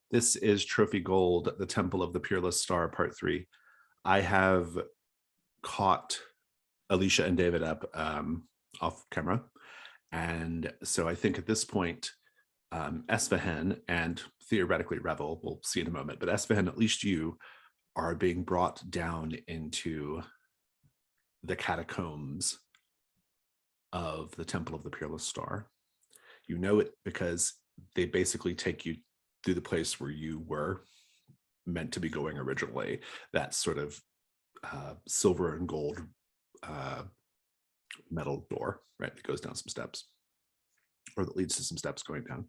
This is Trophy Gold, the Temple of the Peerless Star, Part 3. I have caught Alicia and David up off camera. And so I think at this point, Esfahan and theoretically Revel, we'll see in a moment, but Esfahan, at least you are being brought down into the catacombs of the Temple of the Peerless Star. You know it because they basically take you through the place where you were meant to be going originally, that sort of silver and gold metal door, right, that goes down some steps, or that leads to some steps going down.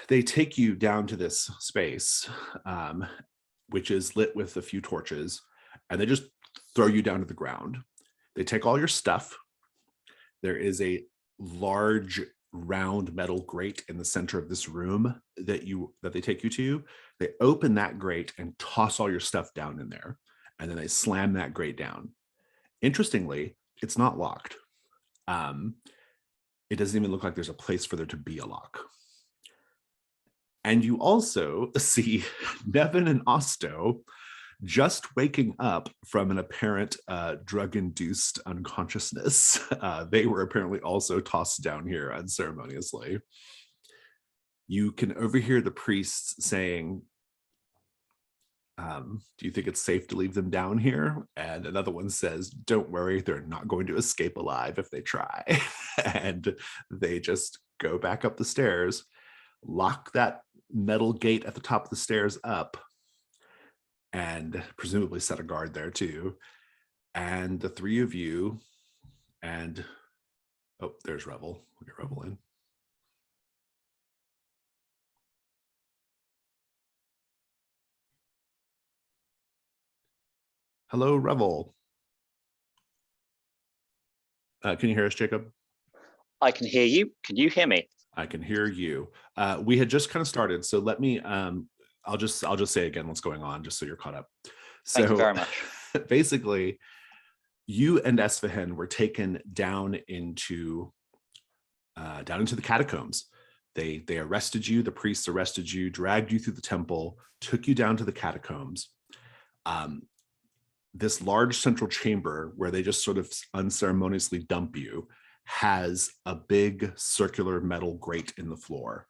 They take you down to this space, which is lit with a few torches, and they just throw you down to the ground. They take all your stuff. There is a large round metal grate in the center of this room that they take you to. They open that grate and toss all your stuff down in there, and then they slam that grate down. Interestingly, it's not locked. It doesn't even look like there's a place for there to be a lock. And you also see Nevin and Osto just waking up from an apparent drug-induced unconsciousness. They were apparently also tossed down here unceremoniously. You can overhear the priests saying, do you think it's safe to leave them down here? And another one says, don't worry, they're not going to escape alive if they try. And they just go back up the stairs, lock that metal gate at the top of the stairs up, and presumably set a guard there too. And the three of you, and oh, there's Revel. We'll get Revel in. Hello, Revel. Can you hear us, Jacob? I can hear you. Can you hear me? I can hear you. We had just kind of started, so let me. I'll just say again what's going on, just so you're caught up. So, thank you very much. Basically, you and Esfahan were taken down into the catacombs. They arrested you. The priests arrested you, dragged you through the temple, took you down to the catacombs. This large central chamber where they just sort of unceremoniously dump you has a big circular metal grate in the floor.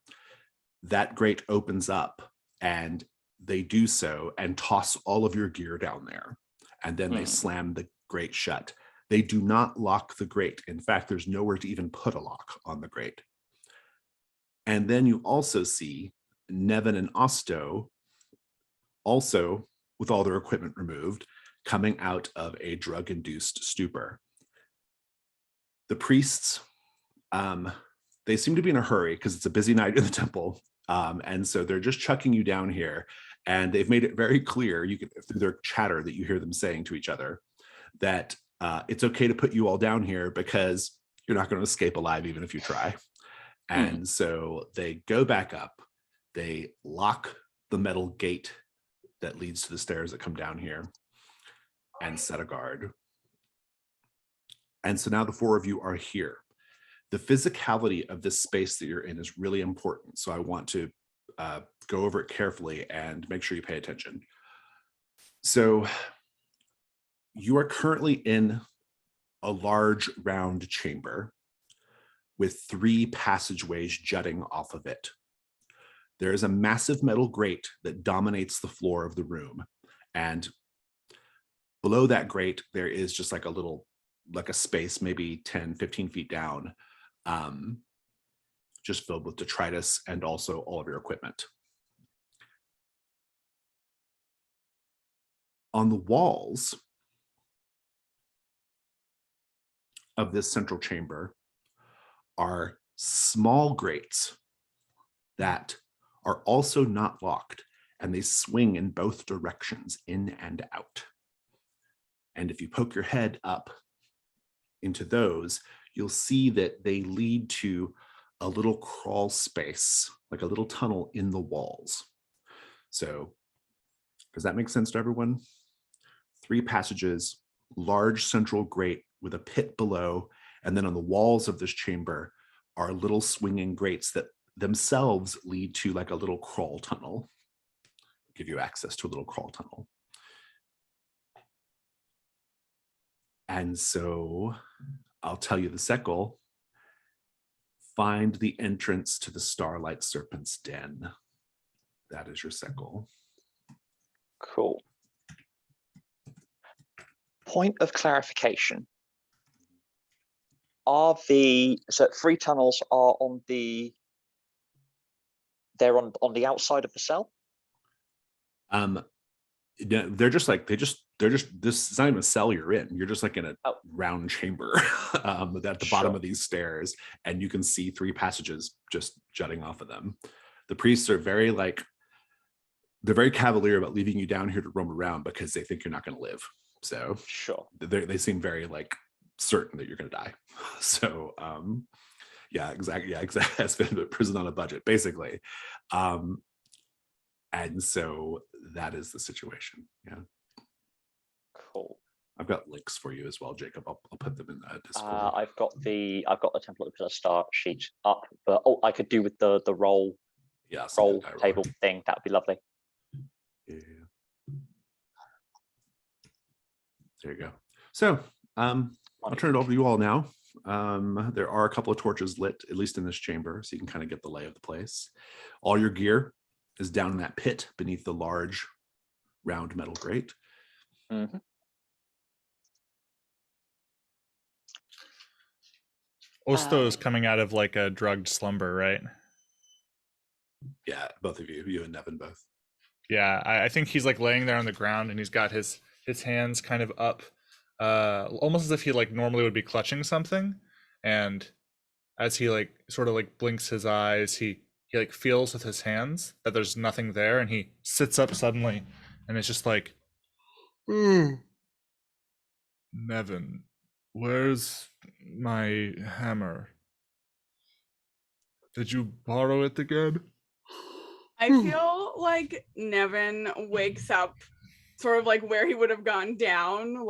That grate opens up, and they do so and toss all of your gear down there. And then they slam the grate shut. They do not lock the grate. In fact, there's nowhere to even put a lock on the grate. And then you also see Nevin and Osto, also with all their equipment removed, coming out of a drug-induced stupor. The priests, they seem to be in a hurry because it's a busy night in the temple. And so they're just chucking you down here. And they've made it very clear, you can, through their chatter that you hear them saying to each other, that it's okay to put you all down here because you're not going to escape alive even if you try. And so they go back up. They lock the metal gate that leads to the stairs that come down here and set a guard. And so now the four of you are here. The physicality of this space that you're in is really important. So I want to go over it carefully and make sure you pay attention. So you are currently in a large round chamber with 3 passageways jutting off of it. There is a massive metal grate that dominates the floor of the room. And below that grate, there is just like a space, maybe 10, 15 feet down, just filled with detritus and also all of your equipment. On the walls of this central chamber are small grates that are also not locked, and they swing in both directions, in and out. And if you poke your head up into those, you'll see that they lead to a little crawl space, like a little tunnel in the walls. So does that make sense to everyone? 3 passages, large central grate with a pit below, and then on the walls of this chamber are little swinging grates that themselves lead to like a little crawl tunnel. Give you access to a little crawl tunnel. And so I'll tell you the Seckle. Find the entrance to the Starlight Serpent's den. That is your Seckle. Cool. Point of clarification. So 3 tunnels are on the outside of the cell? They're just this is not even a cell you're in. You're just like in a round chamber at the bottom of these stairs, and you can see 3 passages just jutting off of them. The priests are very cavalier about leaving you down here to roam around because they think you're not going to live. So they seem very certain that you're going to die. So exactly. It's been a prison on a budget, basically. And so that is the situation. Yeah. Cool. I've got links for you as well, Jacob. I'll put them in the Discord. I've got the template of the Star sheet up, but I could do with the roll table thing. That would be lovely. Yeah. There you go. So I'll turn it over to you all now. There are a couple of torches lit, at least in this chamber, so you can kind of get the lay of the place. All your gear is down in that pit beneath the large round metal grate. Mm-hmm. Osto is coming out of a drugged slumber, right? Yeah, both of you and Nevin both. Yeah, I think he's laying there on the ground, and he's got his hands kind of up, almost as if he normally would be clutching something. And as he sort of blinks his eyes, he feels with his hands that there's nothing there, and he sits up suddenly, and it's just Nevin, where's my hammer? Did you borrow it again? I feel like Nevin wakes up sort of where he would have gone down,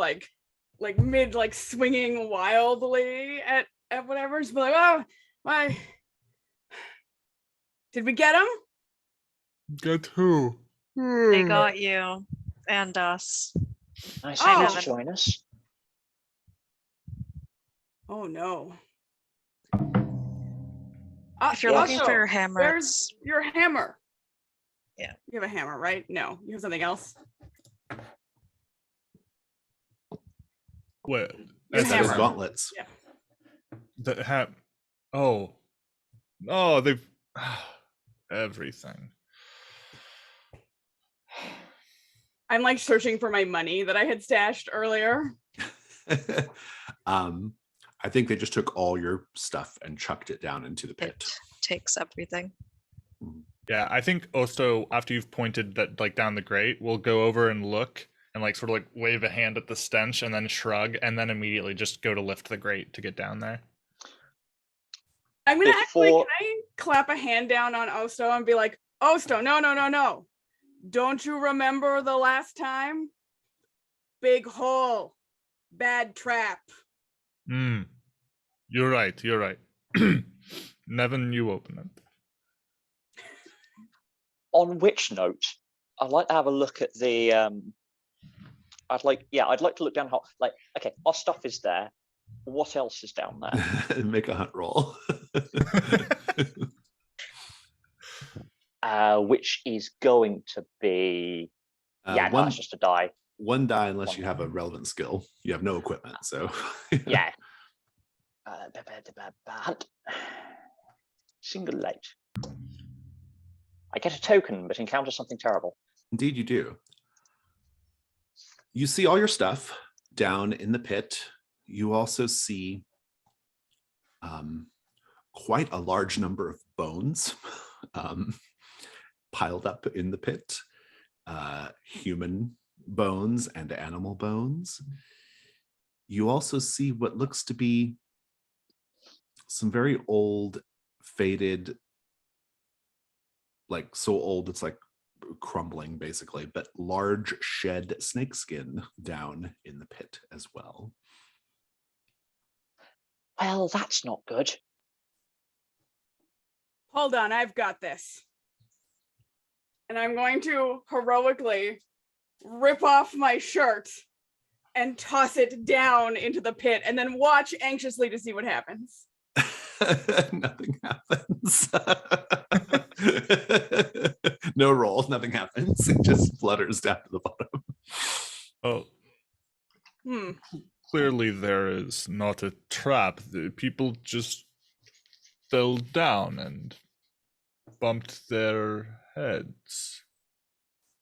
mid swinging wildly at whatever. Just be oh, why? Did we get him? Get who? They got you and us. Nice to join us. Oh no. If you're looking for your hammer, where's your hammer? Yeah. You have a hammer, right? No, you have something else. What? That's his gauntlets. Yeah. They've everything. I'm searching for my money that I had stashed earlier. I think they just took all your stuff and chucked it down into the pit. It takes everything. Yeah, I think Osto, after you've pointed that down the grate, will go over and look and sort of wave a hand at the stench and then shrug and then immediately just go to lift the grate to get down there. I'm gonna can I clap a hand down on Osto and be Osto, no. Don't you remember the last time? Big hole, bad trap. You're right. Nevin, you open it. On which note, I'd like to have a look at the. I'd like to look down how. Okay, our stuff is there. What else is down there? Make a hunt roll. Which is going to be. That's just a die. One die, unless you have a relevant skill. You have no equipment, so. Yeah. Hunt. Single light. I get a token, but encounter something terrible. Indeed, you do. You see all your stuff down in the pit. You also see quite a large number of bones piled up in the pit. Human bones and animal bones. You also see what looks to be some very old, faded, so old it's crumbling basically, but large shed snakeskin down in the pit as well. Well, that's not good. Hold on, I've got this. And I'm going to heroically rip off my shirt and toss it down into the pit and then watch anxiously to see what happens. Nothing happens. No roll, nothing happens. It just flutters down to the bottom. Oh, clearly there is not a trap. The people just fell down and bumped their heads.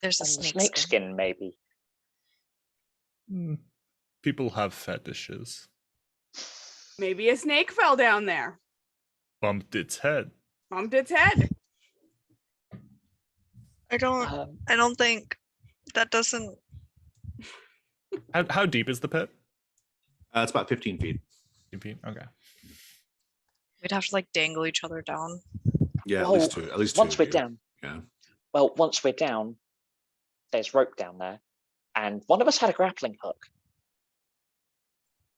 There's a Snake skin, maybe. People have fetishes. Maybe a snake fell down there. Bumped its head. Bumped its head. I don't think that doesn't. How deep is the pit? It's about 15 feet. 15 feet. Okay. We'd have to like dangle each other down. Yeah, Well, at least two. At least once two we're of you. down. Yeah. Well, once we're down, there's rope down there, and one of us had a grappling hook.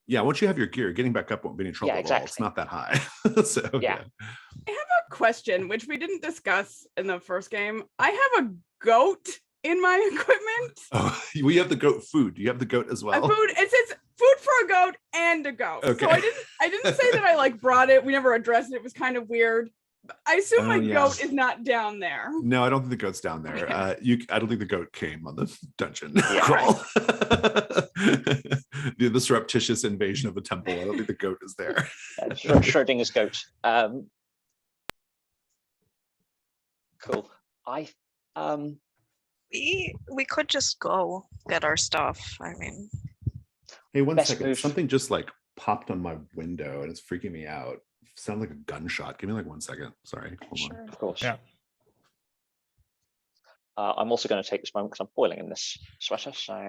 Yeah, once you have your gear, getting back up won't be any trouble at all. It's not that high. So Yeah. I have a question, which we didn't discuss in the first game. I have a goat in my equipment. Oh, we have the goat food. Do you have the goat as well? Food. It says food for a goat and a goat. Okay. So I didn't say that I like brought it. We never addressed it. It was kind of weird. I assume my goat is not down there. No, I don't think the goat's down there. I don't think the goat came on the dungeon Yeah. crawl. The surreptitious invasion of a temple. I don't think the goat is there. Schrodinger's goat. Cool. We could just go get our stuff. I mean, Hey, one Best second. move. Something just like popped on my window and it's freaking me out. Sounded like a gunshot. Give me like 1 second. Sorry. Hold on. Of course. Yeah. I'm also going to take this moment because I'm boiling in this sweater. So.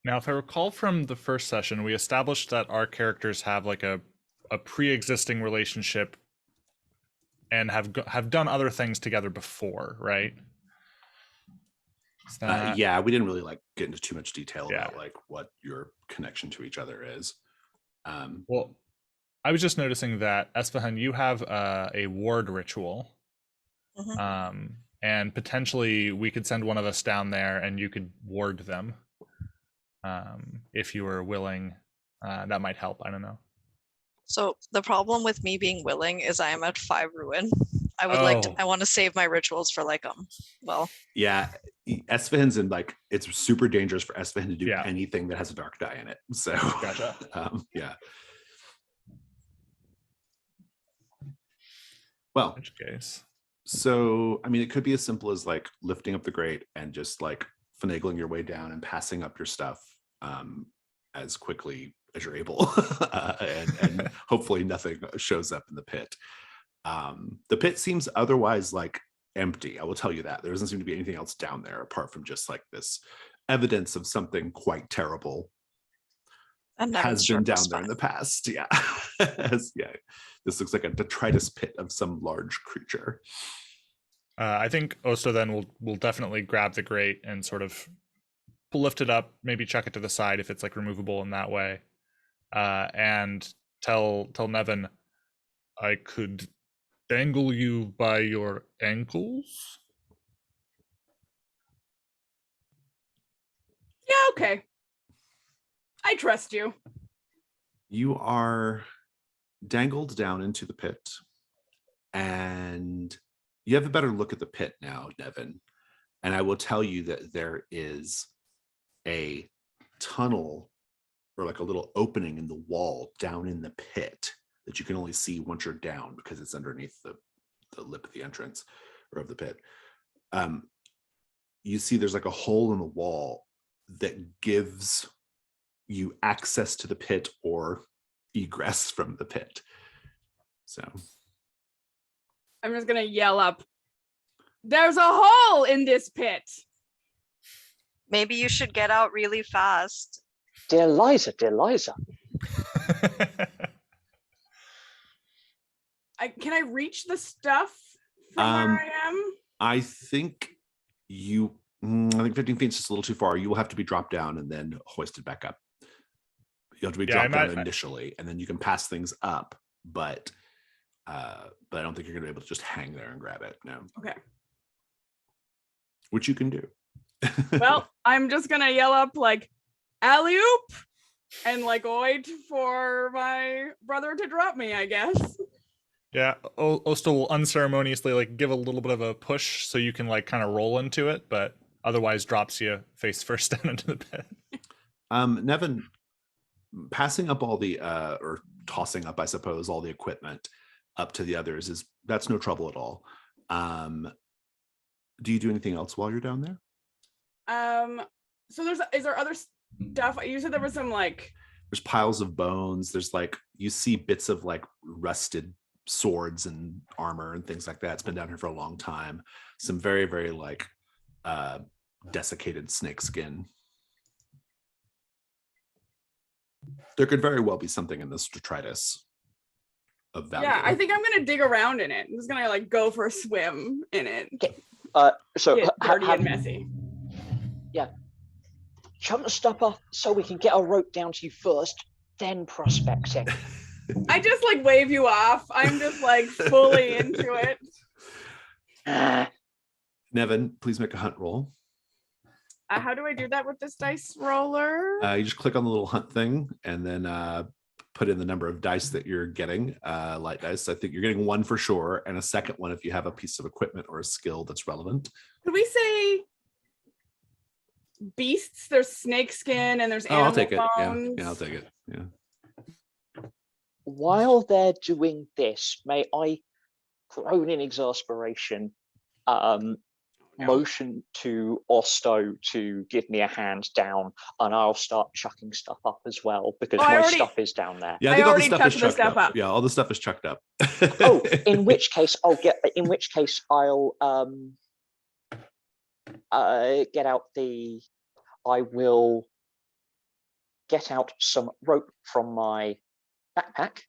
Now, if I recall from the first session, we established that our characters have like a pre-existing relationship and have done other things together before, right? Yeah, we didn't really like get into too much detail Yeah. about like what your connection to each other is. Well, I was just noticing that Esfahan, you have a ward ritual, and potentially we could send one of us down there, and you could ward them. If you were willing, that might help. I don't know. so the problem with me being willing is I am at 5 ruin. I would like to. I want to save my rituals for like well. Yeah, Esfahan's in like it's super dangerous for Esfahan to do Yeah. anything that has a dark die in it. So Gotcha. Yeah. Well, In which case, so I mean, it could be as simple as like lifting up the grate and just like finagling your way down and passing up your stuff as quickly as you're able, and hopefully nothing shows up in the pit. The pit seems otherwise like empty. I will tell you that there doesn't seem to be anything else down there apart from just like this evidence of something quite terrible has been down there in the past. Yeah. Yeah. This looks like a detritus pit of some large creature. I think Osto then will definitely grab the grate and sort of lift it up, maybe chuck it to the side if it's like removable in that way, and tell Nevin, I could dangle you by your ankles. Yeah, okay. I trust you. You are dangled down into the pit, and you have a better look at the pit now, Nevin. And I will tell you that there is a tunnel or like a little opening in the wall down in the pit that you can only see once you're down because it's underneath the lip of the entrance or of the pit. You see there's like a hole in the wall that gives you access to the pit or egress from the pit. So I'm just gonna yell up, there's a hole in this pit. Maybe you should get out really fast Dear Liza, dear Liza. Can I reach the stuff from where I am? I think I think 15 feet is just a little too far. You will have to be dropped down and then hoisted back up. You have to be dropped down initially, and then you can pass things up, but I don't think you're gonna be able to just hang there and grab it. No. Okay. Which you can do. Well, I'm just gonna yell up like alley-oop and like wait for my brother to drop me, I guess. Yeah, Osta will unceremoniously like give a little bit of a push so you can like kind of roll into it, but otherwise drops you face first down into the pit. Nevin, passing up all the or tossing up, I suppose, all the equipment up to the others that's no trouble at all. Do you do anything else while you're down there? So is there other stuff? You said there was some like there's piles of bones. There's like you see bits of like rusted swords and armor and things like that. It's been down here for a long time. Some very, very like desiccated snake skin. There could very well be something in this detritus of value. Yeah, I think I'm gonna dig around in it. I'm just gonna like go for a swim in it. Okay. So get dirty and messy. Yeah. Chunk the stuff off so we can get our rope down to you first, then prospecting. I just like wave you off. I'm just like fully into it. Nevin, please make a hunt roll. How do I do that with this dice roller? You just click on the little hunt thing and then put in the number of dice that you're getting. Light dice. I think you're getting one for sure, and a second one if you have a piece of equipment or a skill that's relevant. Could we say beasts? There's snake skin and there's animal I'll take it. bones. Yeah, I'll take it. Yeah. While they're doing this, may I, groan in exasperation, motion to Osto to give me a hand down, and I'll start chucking stuff up as well because my stuff is down there. Yeah, I think all the stuff is chucked up. Yeah, all the stuff is chucked up. Oh, in which case I'll get out some rope from my backpack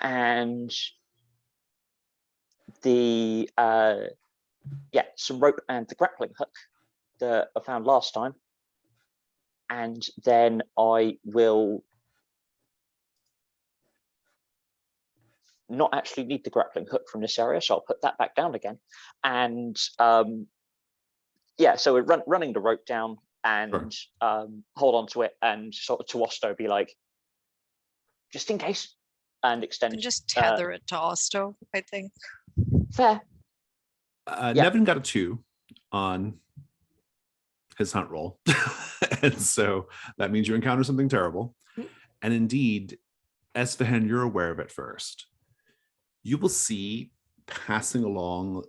and some rope and the grappling hook that I found last time, and then I will not actually need the grappling hook from this area, so I'll put that back down again. And so we're running the rope down and hold on to it and sort of to Osto be like, just in case, and extend. And just tether it to Osto, I think. Fair. Nevin got a 2 on his hunt roll. And so that means you encounter something terrible. And indeed, Esfahan, you're aware of it first. You will see passing along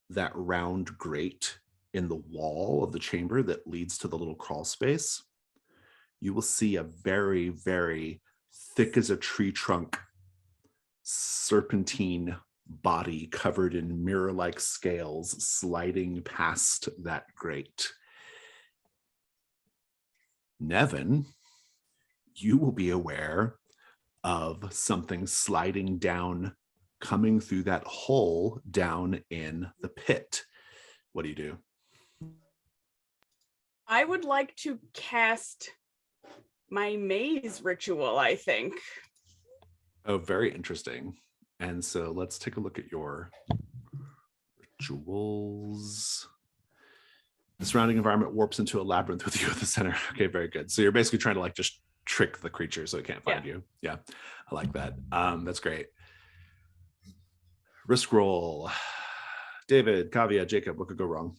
that round grate in the wall of the chamber that leads to the little crawl space. You will see a very, very thick as a tree trunk serpentine body covered in mirror-like scales sliding past that grate. Nevin, you will be aware of something sliding down, coming through that hole down in the pit. What do you do? I would like to cast my maze ritual, I think. Oh, very interesting. And so let's take a look at your rituals. The surrounding environment warps into a labyrinth with you at the center. Okay, very good. So you're basically trying to like just trick the creature so it can't find you. Yeah, I like that. That's great. Risk roll. David, Kavya, Jacob, what could go wrong?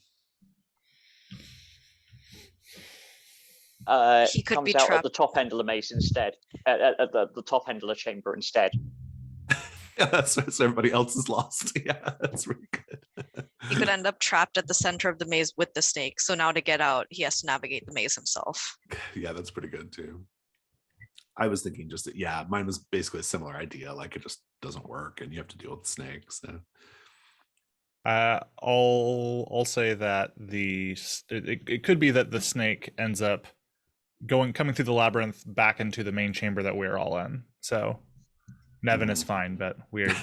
He could comes be out trapped at the top end of the maze instead, at the top end of the chamber instead. Yeah, that's so everybody else is lost. Yeah, that's really good. He could end up trapped at the center of the maze with the snake. So now to get out, he has to navigate the maze himself. Yeah, that's pretty good too. I was thinking just that, yeah, mine was basically a similar idea. Like it just doesn't work and you have to deal with snakes. So. I'll say that it could be that the snake ends up coming through the labyrinth back into the main chamber that we're all in. So Nevin is fine, but we get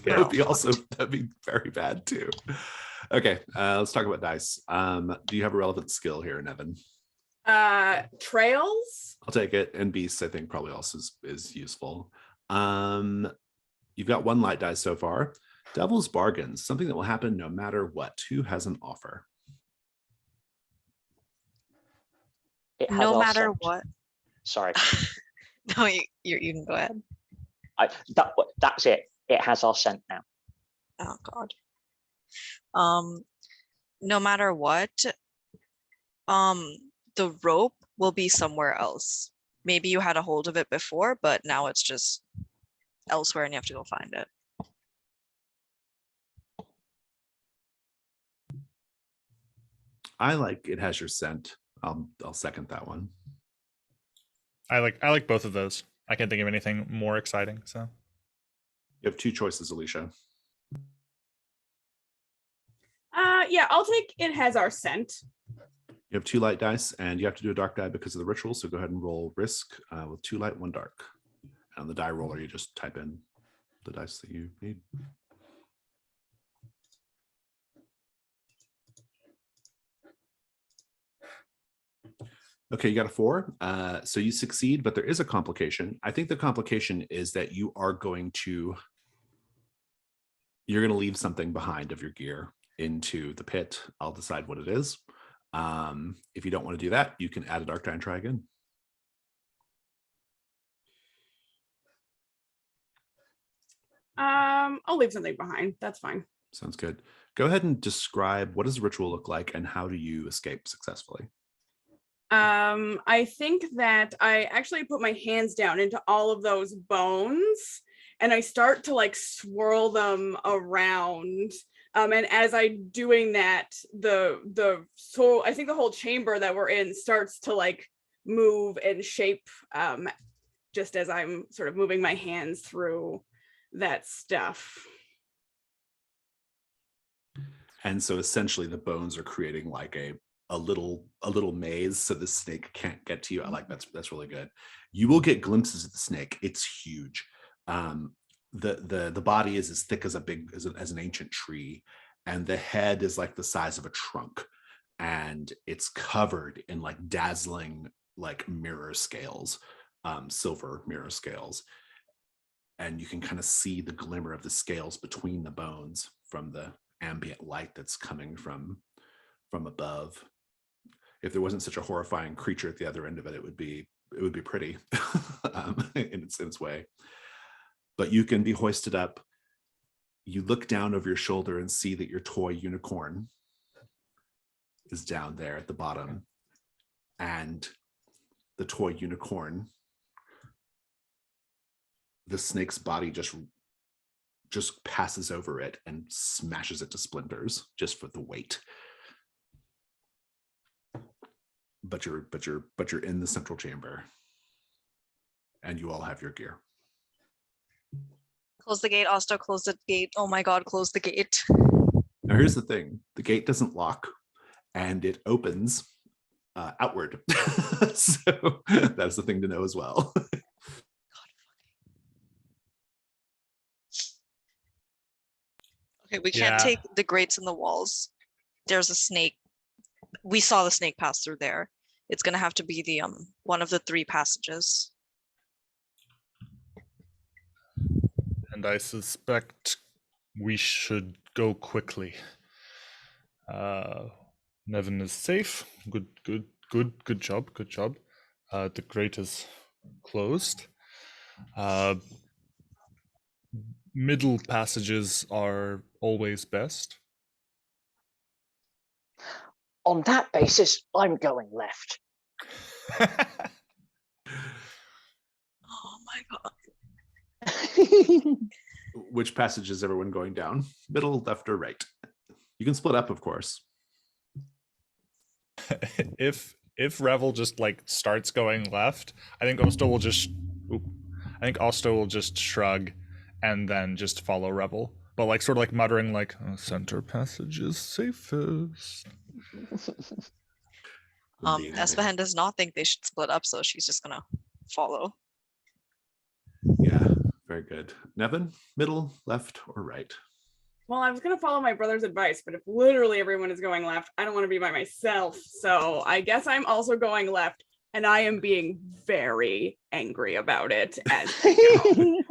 That would be that'd be very bad too. Okay, let's talk about dice. Do you have a relevant skill here, Nevin? Trails. I'll take it. And beasts, I think, probably also is useful. You've got 1 light dice so far. Devil's Bargains, something that will happen no matter what. Who has an offer? No matter what. Sorry. No, you can go ahead. That's it. It has our scent now. Oh God. No matter what, the rope will be somewhere else. Maybe you had a hold of it before, but now it's just elsewhere and you have to go find it. I like it has your scent. I'll second that one. I like both of those. I can't think of anything more exciting. So you have 2 choices, Alicia. Yeah, I'll take it has our scent. You have 2 light dice, and you have to do a dark die because of the ritual. So go ahead and roll risk with 2 light, 1 dark. And on the die roller, you just type in the dice that you need. Okay, you got a 4. So you succeed, but there is a complication. I think the complication is that you're going to leave something behind of your gear into the pit. I'll decide what it is. If you don't want to do that, you can add a dark die and try again. I'll leave something behind. That's fine. Sounds good. Go ahead and describe, what does the ritual look like and how do you escape successfully? I think that I actually put my hands down into all of those bones and I start to like swirl them around. And as I'm doing that, I think the whole chamber that we're in starts to like move and shape just as I'm sort of moving my hands through that stuff. And so essentially the bones are creating like a little maze so the snake can't get to you. I like that's really good. You will get glimpses of the snake. It's huge. The body is as thick as as an ancient tree, and the head is like the size of a trunk, and it's covered in like dazzling like mirror scales, silver mirror scales, and you can kind of see the glimmer of the scales between the bones from the ambient light that's coming from above. If there wasn't such a horrifying creature at the other end of it, it would be pretty in its way. But you can be hoisted up. You look down over your shoulder and see that your toy unicorn is down there at the bottom. And the toy unicorn, the snake's body just passes over it and smashes it to splinters just for the weight. But you're in the central chamber, and you all have your gear. Close the gate, Osto, close the gate. Oh my God, close the gate. Now here's the thing. The gate doesn't lock, and it opens outward. So that's the thing to know as well. Okay, we can't take the grates in the walls. There's a snake. We saw the snake pass through there. It's gonna have to be the one of the 3 passages. And I suspect we should go quickly. Nevin is safe. Good job. The grate is closed. Middle passages are always best. On that basis, I'm going left. Oh my God. Which passage is everyone going down? Middle, left, or right? You can split up, of course. If Revel just like starts going left, I think Osto will just shrug and then just follow Revel. but like sort of like muttering like center passage is safest. Indeed, indeed. Espehan does not think they should split up, so she's just gonna follow. Yeah, very good. Nevin, middle, left, or right? Well, I was going to follow my brother's advice, but if literally everyone is going left, I don't want to be by myself. So I guess I'm also going left, and I am being very angry about it. As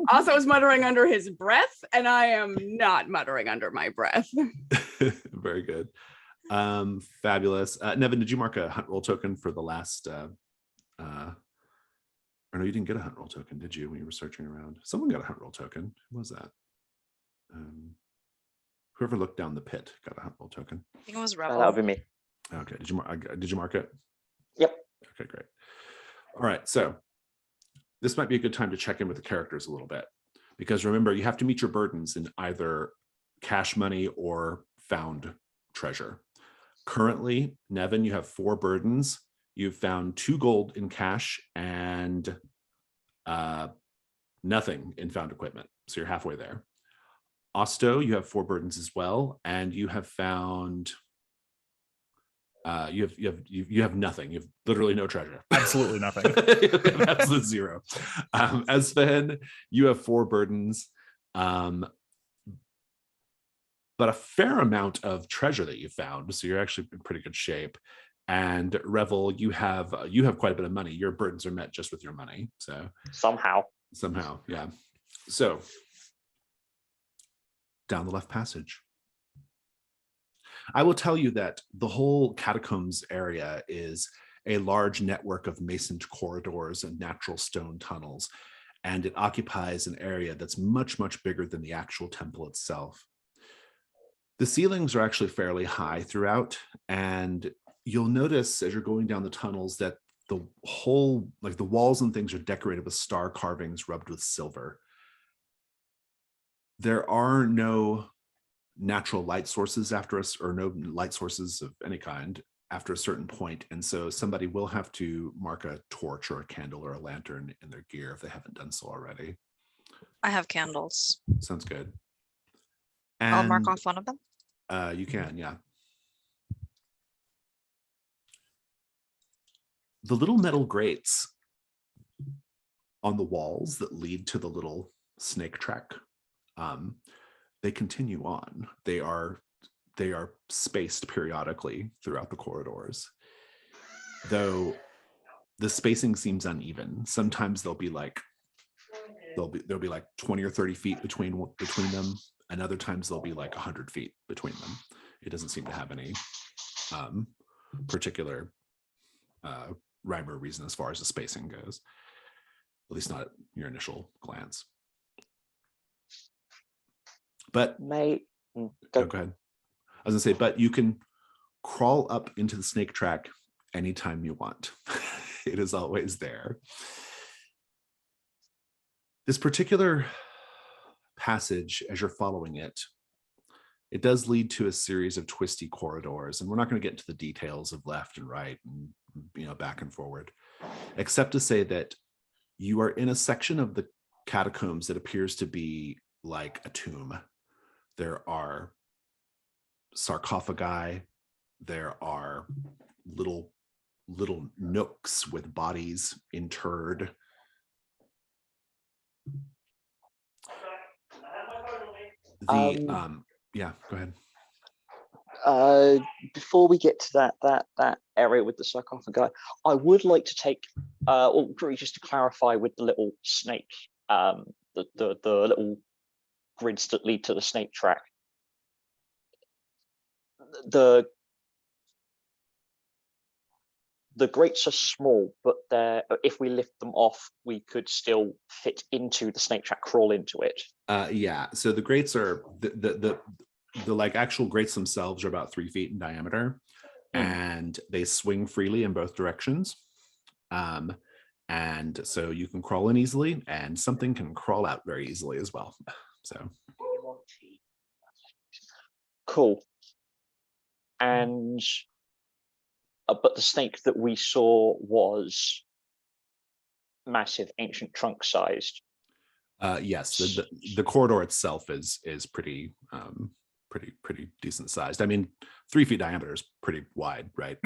also is muttering under his breath, and I am not muttering under my breath. Very good. Fabulous. Nevin, did you mark a hunt roll token for the last or no, you didn't get a hunt roll token, did you, when you were searching around? Someone got a hunt roll token. Who was that? Whoever looked down the pit got a hunt roll token. I think it was Rebel. That would be me. Okay, did you mark it? Yep. Okay, great. All right, so this might be a good time to check in with the characters a little bit, because remember, you have to meet your burdens in either cash money or found treasure. Currently, Nevin, you have 4 burdens. You've found 2 gold in cash and nothing in found equipment. So you're halfway there. Osto, you have 4 burdens as well, and you have found you have nothing. You have literally no treasure. Absolutely nothing. Absolute 0. Espen, you have 4 burdens, but a fair amount of treasure that you found. So you're actually in pretty good shape. And Revel, you have quite a bit of money. Your burdens are met just with your money. So Somehow, yeah. So down the left passage. I will tell you that the whole catacombs area is a large network of masoned corridors and natural stone tunnels, and it occupies an area that's much, much bigger than the actual temple itself. The ceilings are actually fairly high throughout, and you'll notice as you're going down the tunnels that the whole, like the walls and things, are decorated with star carvings rubbed with silver. There are no natural light sources after us, or no light sources of any kind after a certain point, and so somebody will have to mark a torch or a candle or a lantern in their gear if they haven't done so already. I have candles. Sounds good. I'll mark And, off one of them. you can, yeah. The little metal grates on the walls that lead to the little snake track, they continue on. They are spaced periodically throughout the corridors, though the spacing seems uneven. Sometimes there'll be like 20 or 30 feet between them, and other times there'll be like 100 feet between them. It doesn't seem to have any particular rhyme or reason as far as the spacing goes, at least not at your initial glance. But mate. go ahead. I was gonna say, but you can crawl up into the snake track anytime you want. It is always there. This particular passage, as you're following it, it does lead to a series of twisty corridors, and we're not going to get into the details of left and right and back and forward, except to say that you are in a section of the catacombs that appears to be like a tomb. There are sarcophagi, there are little nooks with bodies interred. Yeah, go ahead. Before we get to that area with the sarcophagi, I would like to take, or just to clarify with the little snake, the little grids that lead to the snake track. The grates are small, but if we lift them off, we could still fit into the snake track, crawl into it. Yeah, so the grates are the like actual grates themselves are about 3 feet in diameter, and they swing freely in both directions. And so you can crawl in easily, and something can crawl out very easily as well. So cool. And but the snake that we saw was massive, ancient trunk sized. Yes, the corridor itself is pretty pretty decent sized. I mean, 3 feet diameter is pretty wide, right?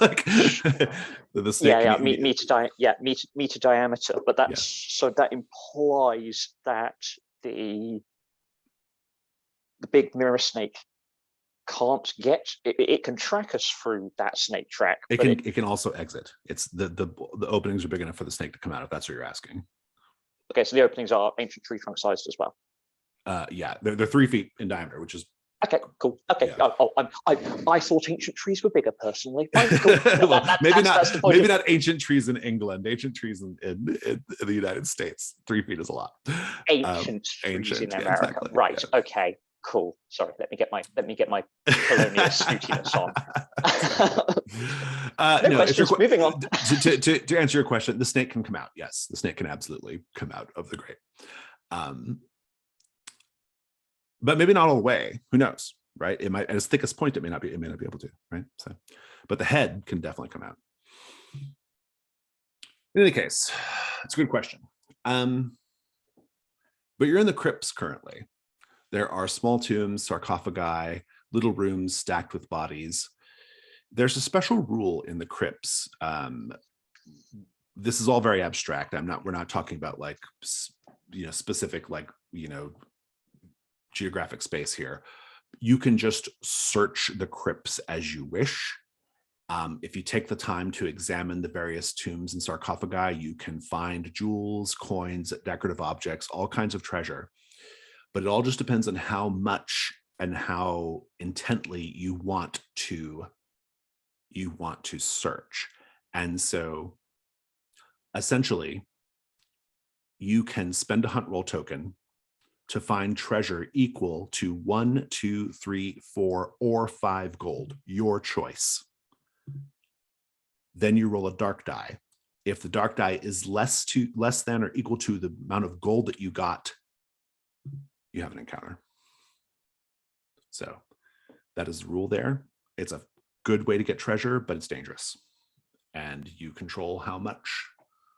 Like the snake. Meter diameter. But that's Yeah. so that implies that the big mirror snake can't get it can track us through that snake track. It can also exit. It's the openings are big enough for the snake to come out, if that's what you're asking. Okay, so the openings are ancient tree trunk sized as well. Yeah, they're 3 feet in diameter, which is okay, cool. Okay, yeah. I thought ancient trees were bigger personally. Fine, cool. Well, maybe not ancient trees in England. Ancient trees in the United States. 3 feet is a lot. Ancient trees in America, exactly. Right? Yeah. Okay, cool. Sorry, let me get my colonial snootiness on. No questions. Moving on. To answer your question, the snake can come out. Yes, the snake can absolutely come out of the grate. But maybe not all the way. Who knows, right? It might, at its thickest point, it may not be able to, right? So, but the head can definitely come out. In any case, it's a good question. But you're in the crypts currently. There are small tombs, sarcophagi, little rooms stacked with bodies. There's a special rule in the crypts. This is all very abstract. We're not talking about like, specific, like, geographic space here. You can just search the crypts as you wish. If you take the time to examine the various tombs and sarcophagi, you can find jewels, coins, decorative objects, all kinds of treasure. But it all just depends on how much and how intently you want to search. And so essentially, you can spend a hunt roll token to find treasure equal to 1, 2, 3, 4, or 5 gold, your choice. Then you roll a dark die. If the dark die is less than or equal to the amount of gold that you got, you have an encounter. So that is the rule there. It's a good way to get treasure, but it's dangerous. And you control how much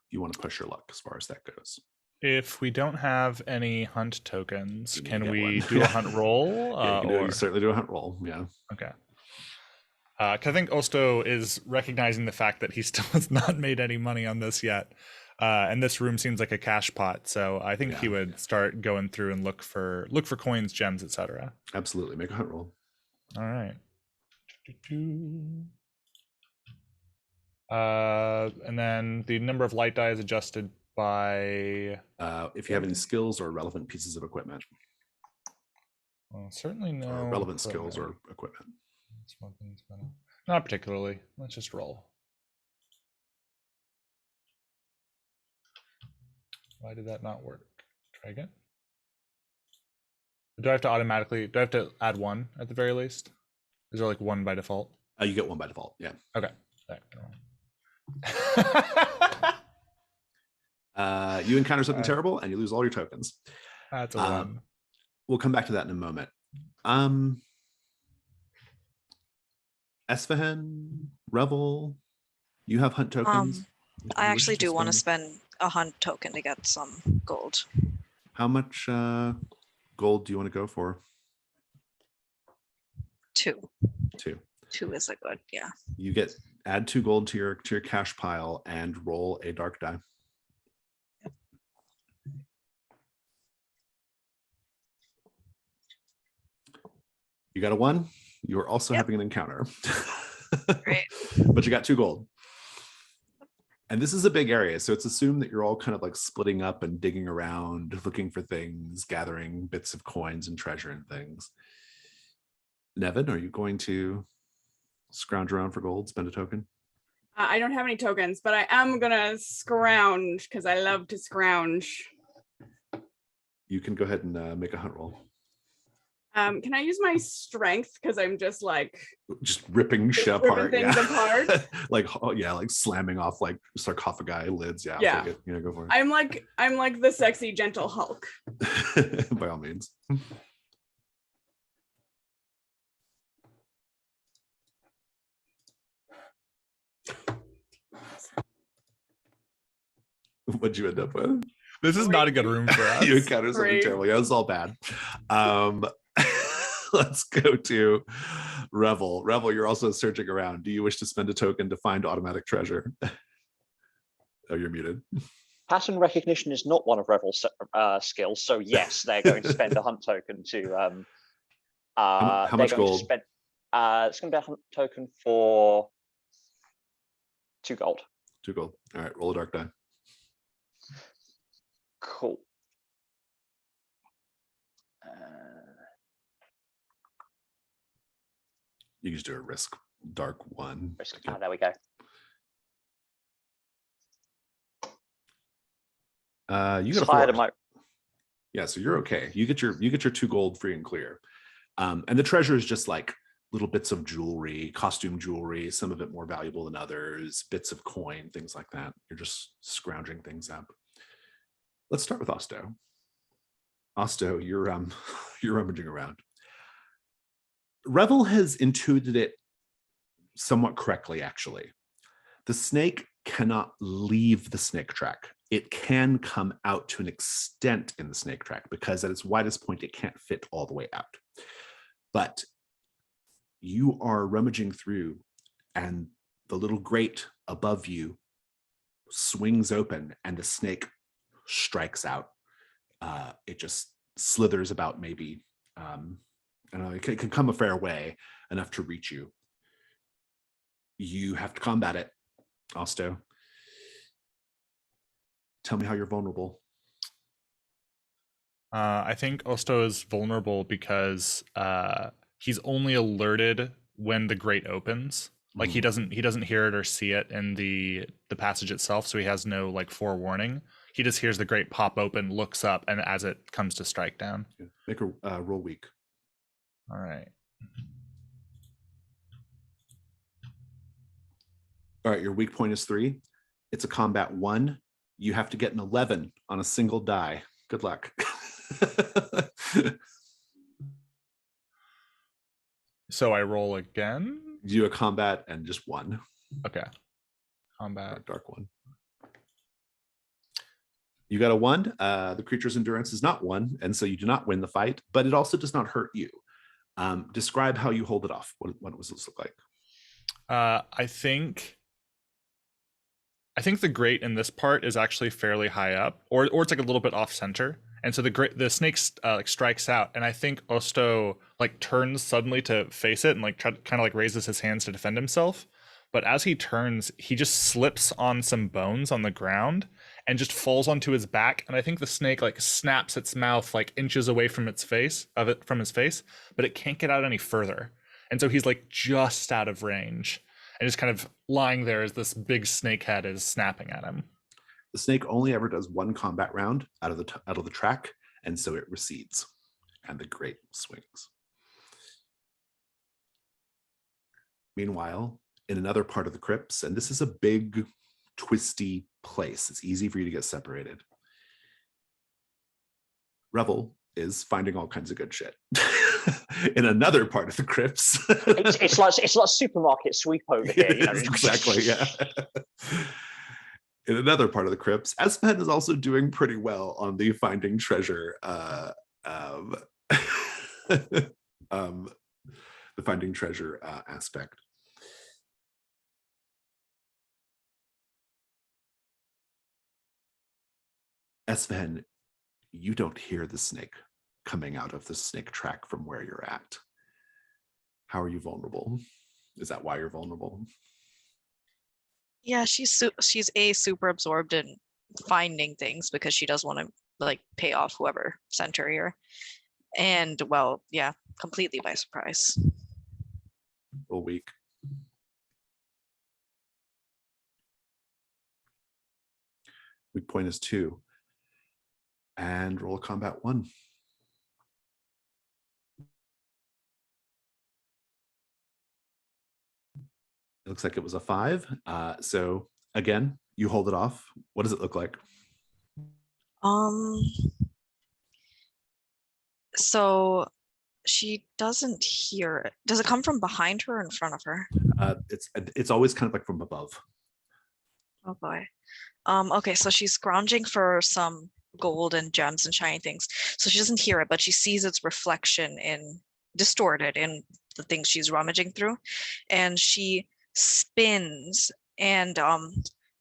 you want to push your luck as far as that goes. If we don't have any hunt tokens, can we do a hunt roll? Yeah, you certainly do a hunt roll. Yeah. Okay. I think Osto is recognizing the fact that he still has not made any money on this yet. And this room seems like a cash pot. So I think he would start going through and look for coins, gems, etc. Absolutely. Make a hunt roll. All right. And then the number of light die is adjusted by if you have any skills or relevant pieces of equipment. Well, certainly no. Or relevant skills or equipment. Not particularly. Let's just roll. Why did that not work? Try again. Do I have to add 1 at the very least? Is there like 1 by default? You get 1 by default, yeah. Okay. You encounter something terrible and you lose all your tokens. That's a 1. We'll come back to that in a moment. Esfahan, Revel, you have hunt tokens? I actually do want to spend a hunt token to get some gold. How much gold do you want to go for? 2. 2. 2 is a good, yeah. You add 2 gold to your cash pile and roll a dark die. Yep. You got a 1. You are also having an encounter. Great. But you got 2 gold. And this is a big area, so it's assumed that you're all kind of like splitting up and digging around, looking for things, gathering bits of coins and treasure and things. Nevin, are you going to scrounge around for gold, spend a token? I don't have any tokens, but I am gonna scrounge because I love to scrounge. You can go ahead and make a hunt roll. Can I use my strength because I'm just ripping shit apart, things apart? like slamming off like sarcophagi lids. Yeah. Go for it. I'm like the sexy gentle Hulk. By all means. What'd you end up with? This is not a good room for us. You encounter something Great. terrible. Yeah, it was all bad. Let's go to Revel. Revel, you're also searching around. Do you wish to spend a token to find automatic treasure? Oh, you're muted. Pattern recognition is not one of Revel's skills, so yes, they're going to spend a hunt token to. How much gold? It's going to be a hunt token for 2 gold. 2 gold. All right, roll a dark die. Cool. You can just do a risk dark 1. There we go. You got a 4. Yeah, so you're okay. You get your 2 gold free and clear. And the treasure is just like little bits of jewelry, costume jewelry, some of it more valuable than others, bits of coin, things like that. You're just scrounging things up. Let's start with Osto. Osto, you're rummaging around. Revel has intuited it somewhat correctly, actually. The snake cannot leave the snake track. It can come out to an extent in the snake track because at its widest point, it can't fit all the way out. But you are rummaging through and the little grate above you swings open and the snake strikes out. It just slithers about maybe, I don't know, it can come a fair way enough to reach you. You have to combat it, Osto. Tell me how you're vulnerable. I think Osto is vulnerable because he's only alerted when the grate opens. Like he doesn't hear it or see it in the passage itself, so he has no like forewarning. He just hears the grate pop open, looks up, and as it comes to strike down. Make a roll weak. All right. All right, your weak point is 3. It's a combat 1. You have to get an 11 on a single die. Good luck. So I roll again? Do a combat and just 1. Okay. Combat. Dark 1. You got a 1. The creature's endurance is not 1, and so you do not win the fight, but it also does not hurt you. Describe how you hold it off. What does this look like? I think the grate in this part is actually fairly high up, or it's like a little bit off center, and so the snake like strikes out, and I think Osto like turns suddenly to face it and like kind of like raises his hands to defend himself, but as he turns, he just slips on some bones on the ground and just falls onto his back, and I think the snake like snaps its mouth like inches away from his face, but it can't get out any further, and so he's like just out of range. And just kind of lying there as this big snake head is snapping at him. The snake only ever does 1 combat round out of the track, and so it recedes, and the grate swings. Meanwhile, in another part of the crypts, and this is a big, twisty place. It's easy for you to get separated. Revel is finding all kinds of good shit. In another part of the crypts. it's like supermarket sweep over here. You know? Exactly, yeah. In another part of the crypts, Espen is also doing pretty well on the finding treasure the finding treasure aspect. Espen, you don't hear the snake coming out of the snake track from where you're at. How are you vulnerable? Is that why you're vulnerable? Yeah, she's super absorbed in finding things because she does want to like pay off whoever sent her here. And well, yeah, completely by surprise. Roll weak. Weak point is 2. And roll a combat 1. It looks like it was a 5. So again, you hold it off. What does it look like? So she doesn't hear it. Does it come from behind her or in front of her? It's always kind of like from above. Oh boy. Okay, so she's scrounging for some gold and gems and shiny things. So she doesn't hear it, but she sees its reflection distorted in the things she's rummaging through. And she spins and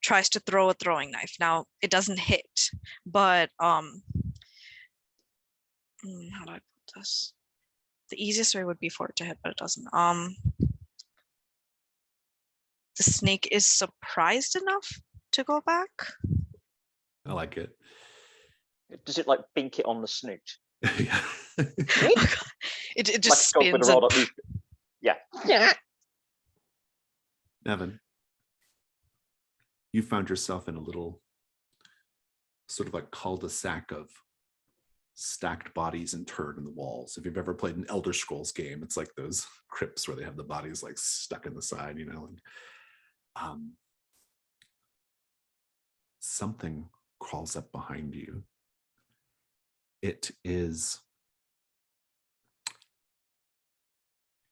tries to throw a throwing knife. Now it doesn't hit, but how do I put this? The easiest way would be for it to hit, but it doesn't. The snake is surprised enough to go back. I like it. Does it like bink it on the snoot? Yeah. It just Like a dog with a spins. rolled up leaf. Yeah. Nevin, you found yourself in a little sort of like cul-de-sac of stacked bodies interred in the walls. If you've ever played an Elder Scrolls game, it's like those crypts where they have the bodies like stuck in the side, you know. And something crawls up behind you. It is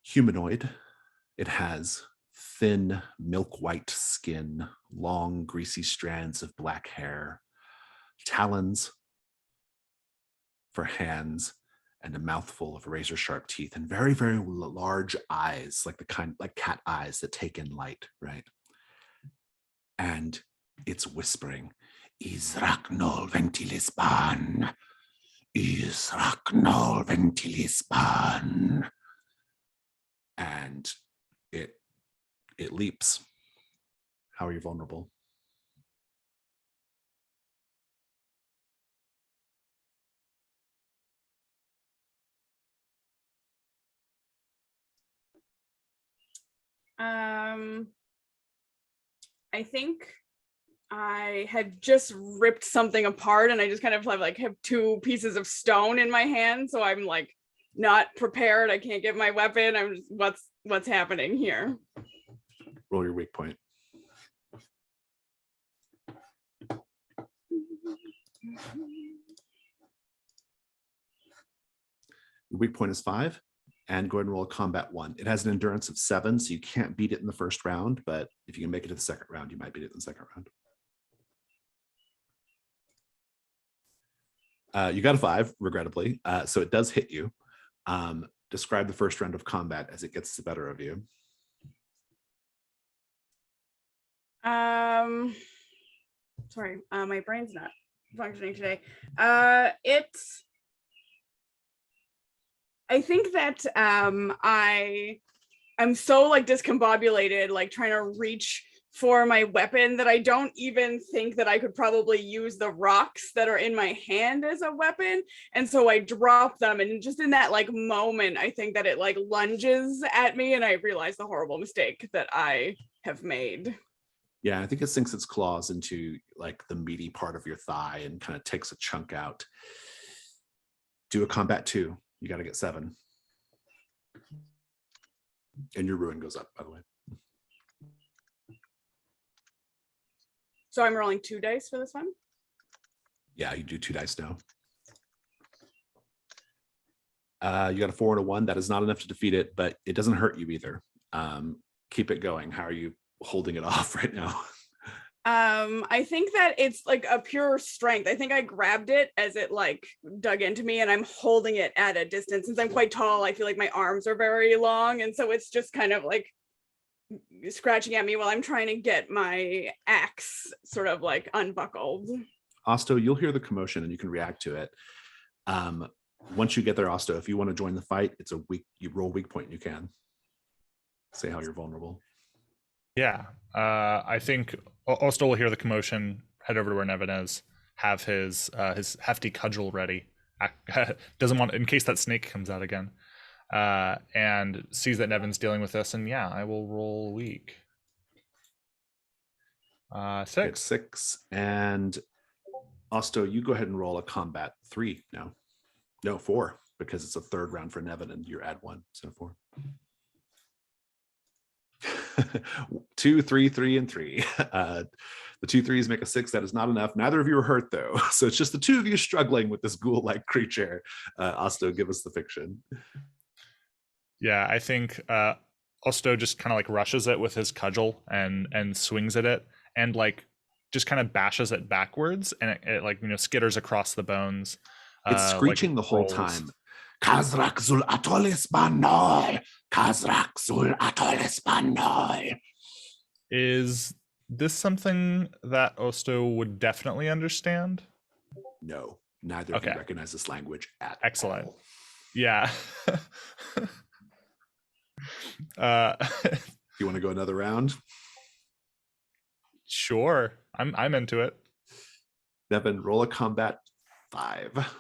humanoid. It has thin, milk white skin, long, greasy strands of black hair, talons for hands, and a mouthful of razor sharp teeth, and very, very large eyes, like the kind like cat eyes that take in light, right? And it's whispering, Israknol ventilisban. Israknol ventilisban. And it leaps. How are you vulnerable? I think I had just ripped something apart and I just kind of have two pieces of stone in my hand. So I'm like not prepared. I can't get my weapon. I'm just, what's happening here? Roll your weak point. Your weak point is 5. And go ahead and roll a combat 1. It has an endurance of 7, so you can't beat it in the first round, but if you can make it to the second round, you might beat it in the second round. You got a 5, regrettably, so it does hit you. Describe the first round of combat as it gets the better of you. Sorry, my brain's not functioning today. I think that I'm so like discombobulated, like trying to reach for my weapon, that I don't even think that I could probably use the rocks that are in my hand as a weapon. And so I drop them, and just in that like moment, I think that it like lunges at me and I realize the horrible mistake that I have made. Yeah, I think it sinks its claws into like the meaty part of your thigh and kind of takes a chunk out. Do a combat 2. You got to get 7. And your ruin goes up, by the way. So I'm rolling 2 dice for this one? Yeah, you do 2 dice now. You got a 4 and a 1. That is not enough to defeat it, but it doesn't hurt you either. Keep it going. How are you holding it off right now? I think that it's like a pure strength. I think I grabbed it as it like dug into me, and I'm holding it at a distance. Since I'm quite tall, I feel like my arms are very long, and so it's just kind of like scratching at me while I'm trying to get my axe sort of like unbuckled. Osto, you'll hear the commotion and you can react to it. Once you get there, Osto, if you want to join the fight, it's a weak, you roll weak point, you can. Say how you're vulnerable. Yeah, I think Osto will hear the commotion, head over to where Nevin is, have his hefty cudgel ready. Doesn't want, in case that snake comes out again, and sees that Nevin's dealing with this. And yeah, I will roll weak. 6. It's 6. And Osto, you go ahead and roll a combat 3 now. No, 4, because it's a third round for Nevin and you're at 1, so 4. 2, 3, 3, and 3. The 2 3s make a 6. That is not enough. Neither of you are hurt though, so it's just the 2 of you struggling with this ghoul-like creature. Osto, give us the fiction. Yeah, I think Osto just kind of like rushes it with his cudgel and swings at it, and like just kind of bashes it backwards, and it like, you know, skitters across the bones. It's screeching the whole time. Kazrak zul atol Espanol. Kazrak zul atol Espanol. Is this something that Osto would definitely understand? No, neither of you recognize this language at Excellent. all. Yeah. You want to go another round? Sure. I'm into it. Nevin, roll a combat 5.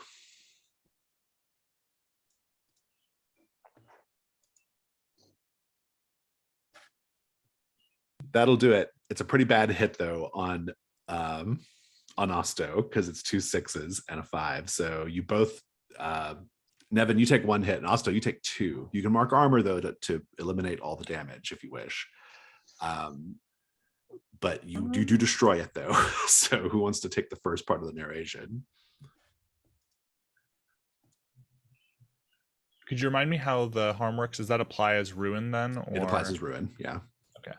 That'll do it. It's a pretty bad hit though on Osto, because it's 2 6s and a 5. So you both, Nevin, you take 1 hit, and Osto, you take 2. You can mark armor though to eliminate all the damage if you wish. But you do destroy it though. So who wants to take the first part of the narration? Could you remind me how the harm works? Does that apply as ruin then? Or... It applies as ruin, yeah. Okay.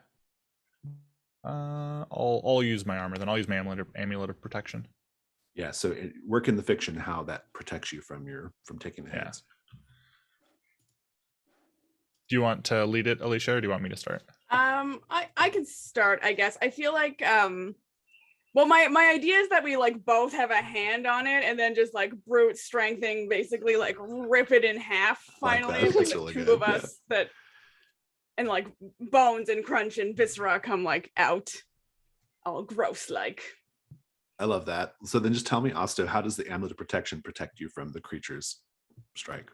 I'll use my armor then. I'll use my amulet of protection. Yeah, so work in the fiction how that protects you from taking the hits. Do you want to lead it, Alicia, or do you want me to start? I can start, I guess. I feel like well, my idea is that we like both have a hand on it, and then just like brute strengthing, basically like rip it in half finally. Like like really the 2 good. of us that, and like bones and crunch and viscera come like out, all gross like. I love that. So then just tell me, Osto, how does the amulet of protection protect you from the creature's strike?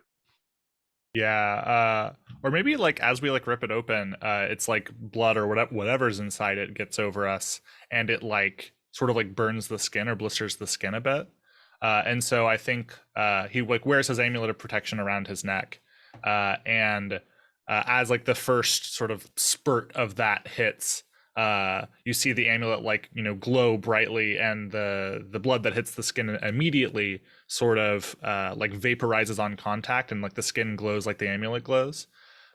Yeah, or maybe like as we like rip it open, it's like blood or whatever's inside it gets over us, and it like sort of like burns the skin or blisters the skin a bit. And so I think he like wears his amulet of protection around his neck, and as like the first sort of spurt of that hits, you see the amulet like, you know, glow brightly, and the blood that hits the skin immediately sort of like vaporizes on contact, and like the skin glows like the amulet glows,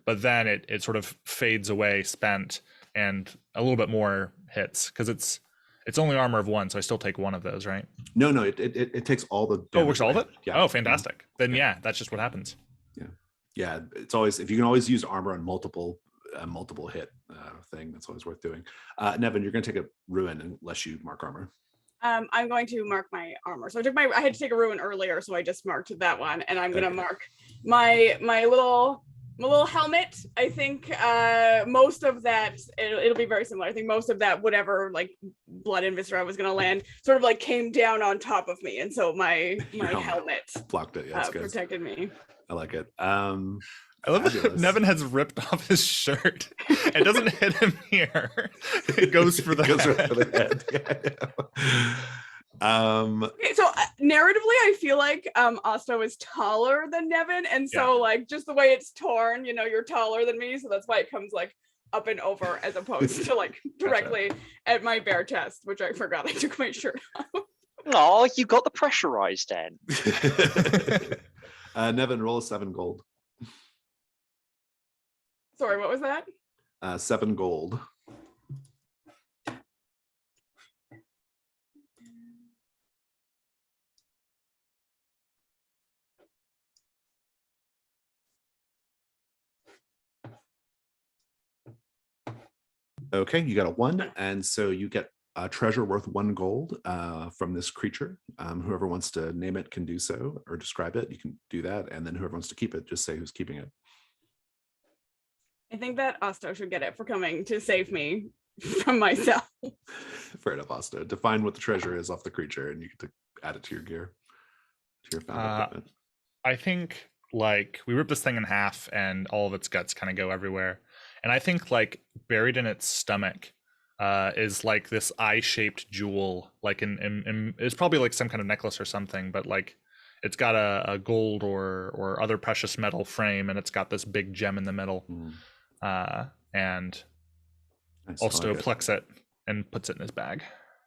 but then it sort of fades away spent, and a little bit more hits, because it's only armor of 1, so I still take 1 of those, right? No, it takes all the damage. Oh, it works all of it? Yeah. Oh, fantastic. Then yeah, that's just what happens. Yeah, it's always, if you can always use armor on multiple hit thing, that's always worth doing. Nevin, you're going to take a ruin unless you mark armor. I'm going to mark my armor. So I had to take a ruin earlier, so I just marked that one, and I'm gonna mark my little helmet. I think most of that it'll be very similar. I think most of that, whatever like blood and viscera was gonna land, sort of like came down on top of me, and so my helmet blocked it. Yeah, protected me. I like it. I love that Nevin has ripped off his shirt. It doesn't hit him here. It goes for the head. Right for the head. Okay, so narratively, I feel like Osto is taller than Nevin, and so like just the way it's torn, you know, you're taller than me, so that's why it comes like up and over as opposed to like directly at my bare chest, which I forgot I took my shirt off. Oh, you got the pressurized end. Nevin, roll a 7 gold. Sorry, what was that? 7 gold. Okay, you got a 1, and so you get a treasure worth 1 gold from this creature. Whoever wants to name it can do so, or describe it. You can do that, and then whoever wants to keep it, just say who's keeping it. I think that Osto should get it for coming to save me from myself. Fair enough, Osto. Define what the treasure is off the creature, and you get to add it to your gear, to your found equipment. I think like we rip this thing in half, and all of its guts kind of go everywhere. And I think like buried in its stomach is like this eye-shaped jewel, like in it's probably like some kind of necklace or something, but like it's got a gold or other precious metal frame, and it's got this big gem in the middle. And Osto plucks it and puts it in his bag.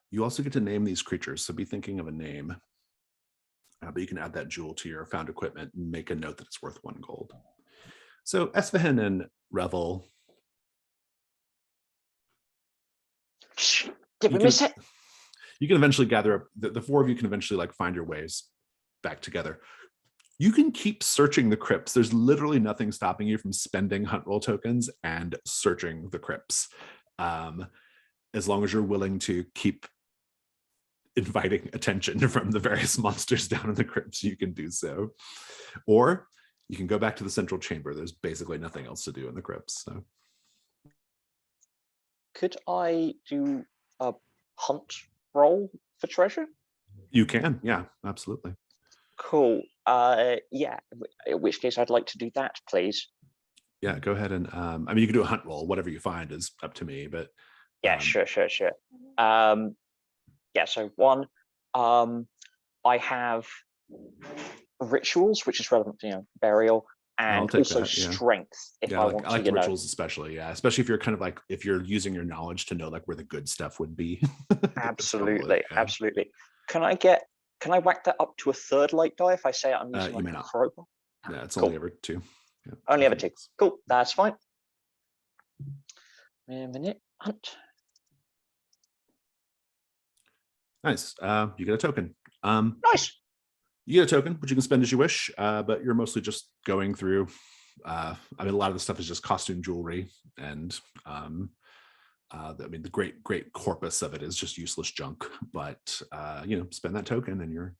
You also get to name these creatures, so be thinking of a name. But you can add that jewel to your found equipment and make a note that it's worth 1 gold. So Esfahan and Revel. Did we miss it? you can eventually gather up, the four of you can eventually like find your ways back together. You can keep searching the crypts. There's literally nothing stopping you from spending hunt roll tokens and searching the crypts. As long as you're willing to keep inviting attention from the various monsters down in the crypts, you can do so. Or you can go back to the central chamber. There's basically nothing else to do in the crypts. So. Could I do a hunt roll for treasure? You can, yeah, absolutely. Cool. Yeah, in which case I'd like to do that, please. Yeah, go ahead and I mean, you can do a hunt roll. Whatever you find is up to me, but yeah, sure. Yeah, so one, I have rituals, which is relevant to burial, and also that, yeah. Strength. If I want I like to, rituals, especially, yeah, especially if you're kind of like if you're using your knowledge to know like where the good stuff would be. Absolutely, yeah. Absolutely. Can I whack that up to a third light die if I say I'm using like a crowbar? Yeah, it's only ever 2. Yeah, only ever 2. Cool, that's fine. Wait a minute, hunt. Nice. You get a token. Nice. You get a token, which you can spend as you wish, but you're mostly just going through. I mean, a lot of the stuff is just costume jewelry, and I mean, the great corpus of it is just useless junk. But spend that token, and you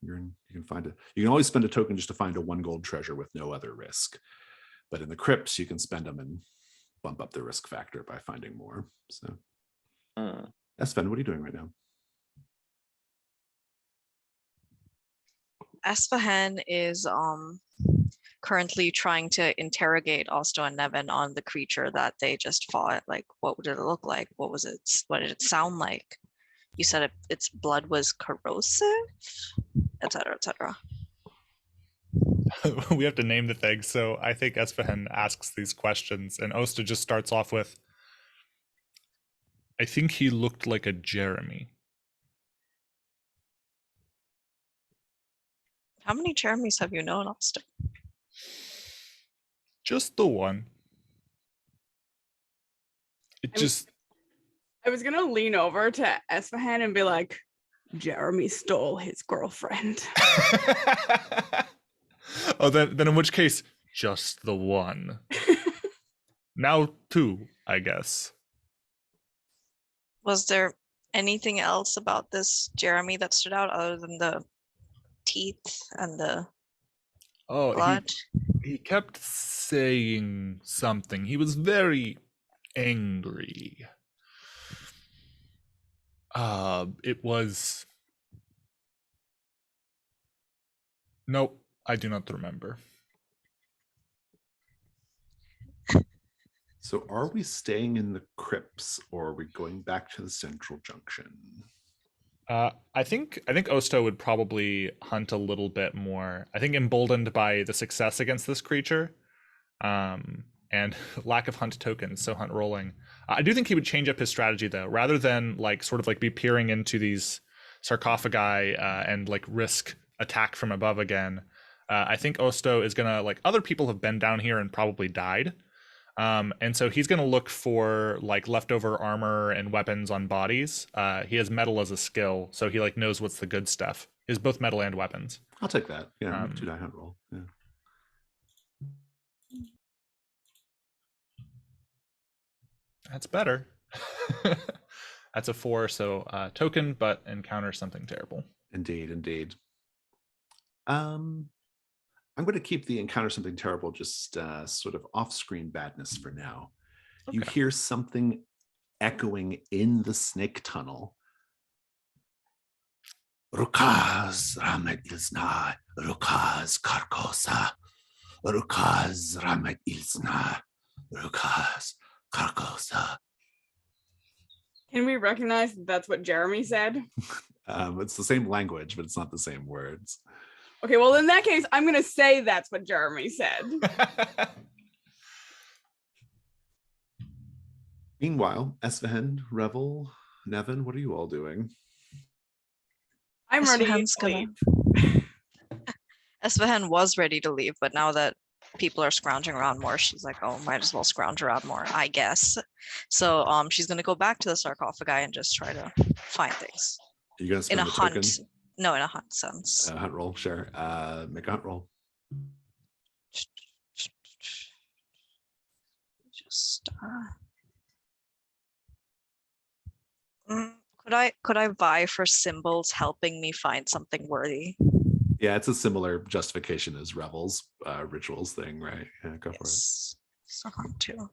can find it. You can always spend a token just to find a 1 gold treasure with no other risk. But in the crypts, you can spend them and bump up the risk factor by finding more. So, Espen, what are you doing right now? Esfahan is currently trying to interrogate Osto and Nevin on the creature that they just fought. Like, what did it look like? What was it? What did it sound like? You said its blood was corrosive, etc., etc. We have to name the thing, so I think Esfahan asks these questions, and Osto just starts off with, I think he looked like a Jeremy. How many Jeremys have you known, Osto? Just the one. I was gonna lean over to Esfahan and be like, Jeremy stole his girlfriend. Oh, then in which case, just the one. Now 2, I guess. Was there anything else about this Jeremy that stood out other than the teeth and the blood? He kept saying something. He was very angry. It was... Nope, I do not remember. So are we staying in the crypts or are we going back to the central junction? I think Osto would probably hunt a little bit more. I think emboldened by the success against this creature, and lack of hunt tokens, so hunt rolling. I do think he would change up his strategy though, rather than like sort of like be peering into these sarcophagi and like risk attack from above again. I think Osto is gonna, like, other people have been down here and probably died. And so he's going to look for like leftover armor and weapons on bodies. He has metal as a skill, so he like knows what's the good stuff. He has both metal and weapons. I'll take that. Yeah, 2 die hunt roll. Yeah. That's better. That's a 4, so token, but encounter something terrible. Indeed. I'm going to keep the encounter something terrible just sort of off-screen badness for now. Okay. You hear something echoing in the snake tunnel. Rukaz Rahmet Ilzna, Rukaz Karkosa, Rukaz Rahmet Ilzna, Rukaz Karkosa. Can we recognize that's what Jeremy said? It's the same language, but it's not the same words. Okay, well, in that case, I'm going to say that's what Jeremy said. Meanwhile, Esfahan, Revel, Nevin, what are you all doing? I'm ready to leave. Esfahan was ready to leave, but now that people are scrounging around more, she's like, oh, might as well scrounge around more, I guess. So she's going to go back to the sarcophagi and just try to find things. You're gonna in spend a the hunt. token? No, in a hunt sense. Hunt roll, sure. Make a hunt roll. Just could I vie for symbols helping me find something worthy? Yeah, it's a similar justification as Revel's rituals thing, right? Yeah, go for it. Yes. So hunt too.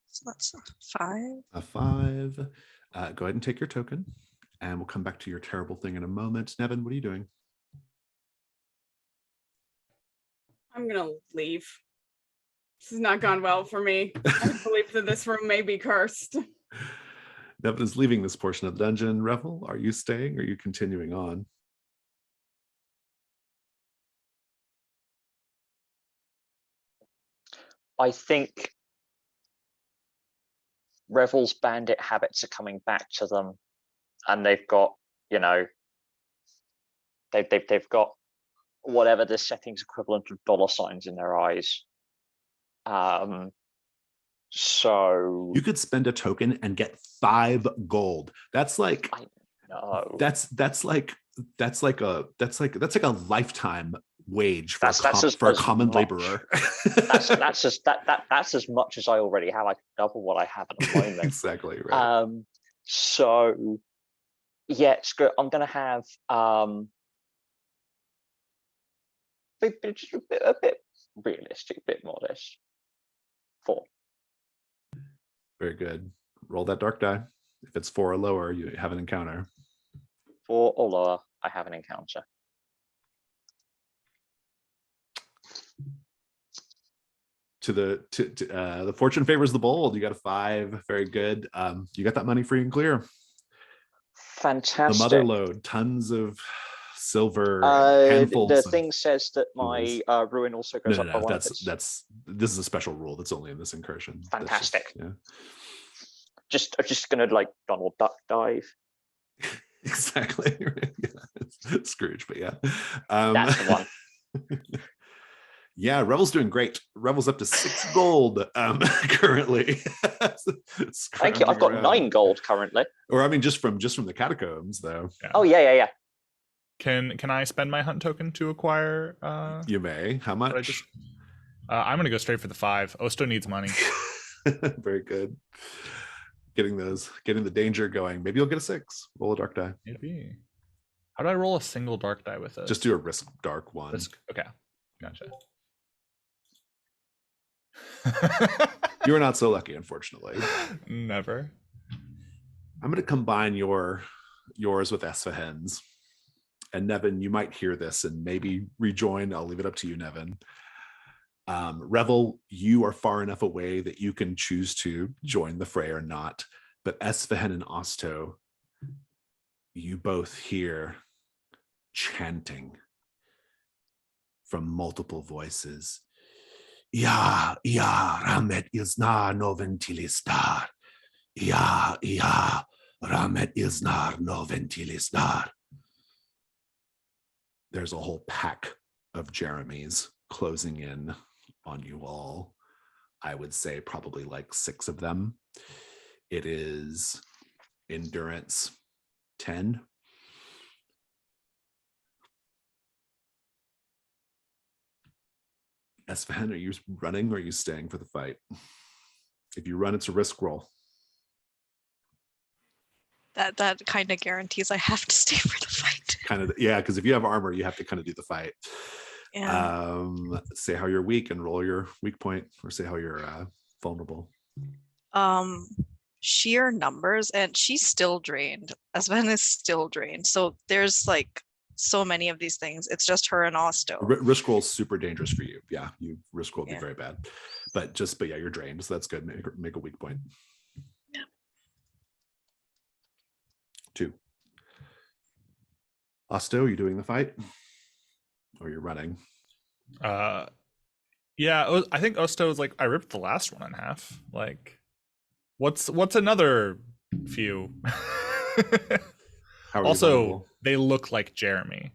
So that's a 5. A 5. Go ahead and take your token, and we'll come back to your terrible thing in a moment. Nevin, what are you doing? I'm gonna leave. This has not gone well for me. I believe that this room may be cursed. Nevin is leaving this portion of the dungeon. Revel, are you staying or are you continuing on? I think Revel's bandit habits are coming back to them, and they've got, you know, they've got whatever the setting's equivalent of dollar signs in their eyes. So you could spend a token and get 5 gold. That's like that's like a lifetime wage for a common laborer. that's as much as I already have. I can double what I have at the moment. Exactly right. So yeah, it's good. I'm gonna have a bit realistic, a bit modest. 4. Very good. Roll that dark die. If it's 4 or lower, you have an encounter. 4 or lower, I have an encounter. The fortune favors the bold. You got a 5. Very good. You got that money free and clear. Fantastic. The mother lode, tons of silver. The thing says that my ruin also goes up by 1. This is a special rule that's only in this incursion. Fantastic. Yeah. I'm just gonna like Donald Duck dive. Exactly. Yeah, Scrooge, but yeah. That's the one. Yeah, Revel's doing great. Revel's up to 6 gold currently. Thank you. I've got 9 gold currently. Or I mean, just from the catacombs, though. Yeah. Oh yeah. Can I spend my hunt token to acquire? You may. How much? I'm gonna go straight for the 5. Osto needs money. Very good. Getting the danger going. Maybe you'll get a 6. Roll a dark die. Maybe. How do I roll a single dark die with it? Just do a risk dark one. Okay, gotcha. You are not so lucky, unfortunately. Never. I'm going to combine yours with Esfahen's. And Nevin, you might hear this and maybe rejoin. I'll leave it up to you, Nevin. Revel, you are far enough away that you can choose to join the fray or not. But Esfahen and Osto, you both hear chanting from multiple voices. Ya, Rahmet iznar no ventilistar. Ya, Rahmet iznar no ventilistar. There's a whole pack of Jeremys closing in on you all. I would say probably like 6 of them. It is endurance 10. Esfahen, are you running or are you staying for the fight? If you run, it's a risk roll. That kind of guarantees I have to stay for the fight. Kind of, yeah, because if you have armor, you have to kind of do the fight. Yeah. Say how you're weak and roll your weak point, or say how you're vulnerable. Sheer numbers, and she's still drained. Asven is still drained. So there's like so many of these things. It's just her and Osto. Risk roll is super dangerous for you. Yeah, you risk roll would be very bad. But yeah, you're drained, so that's good. Make a weak point. Yeah. 2. Osto, are you doing the fight? Or you're running? Yeah, I think Osto is like, I ripped the last one in half. Like, what's another few? Also, they look like Jeremy.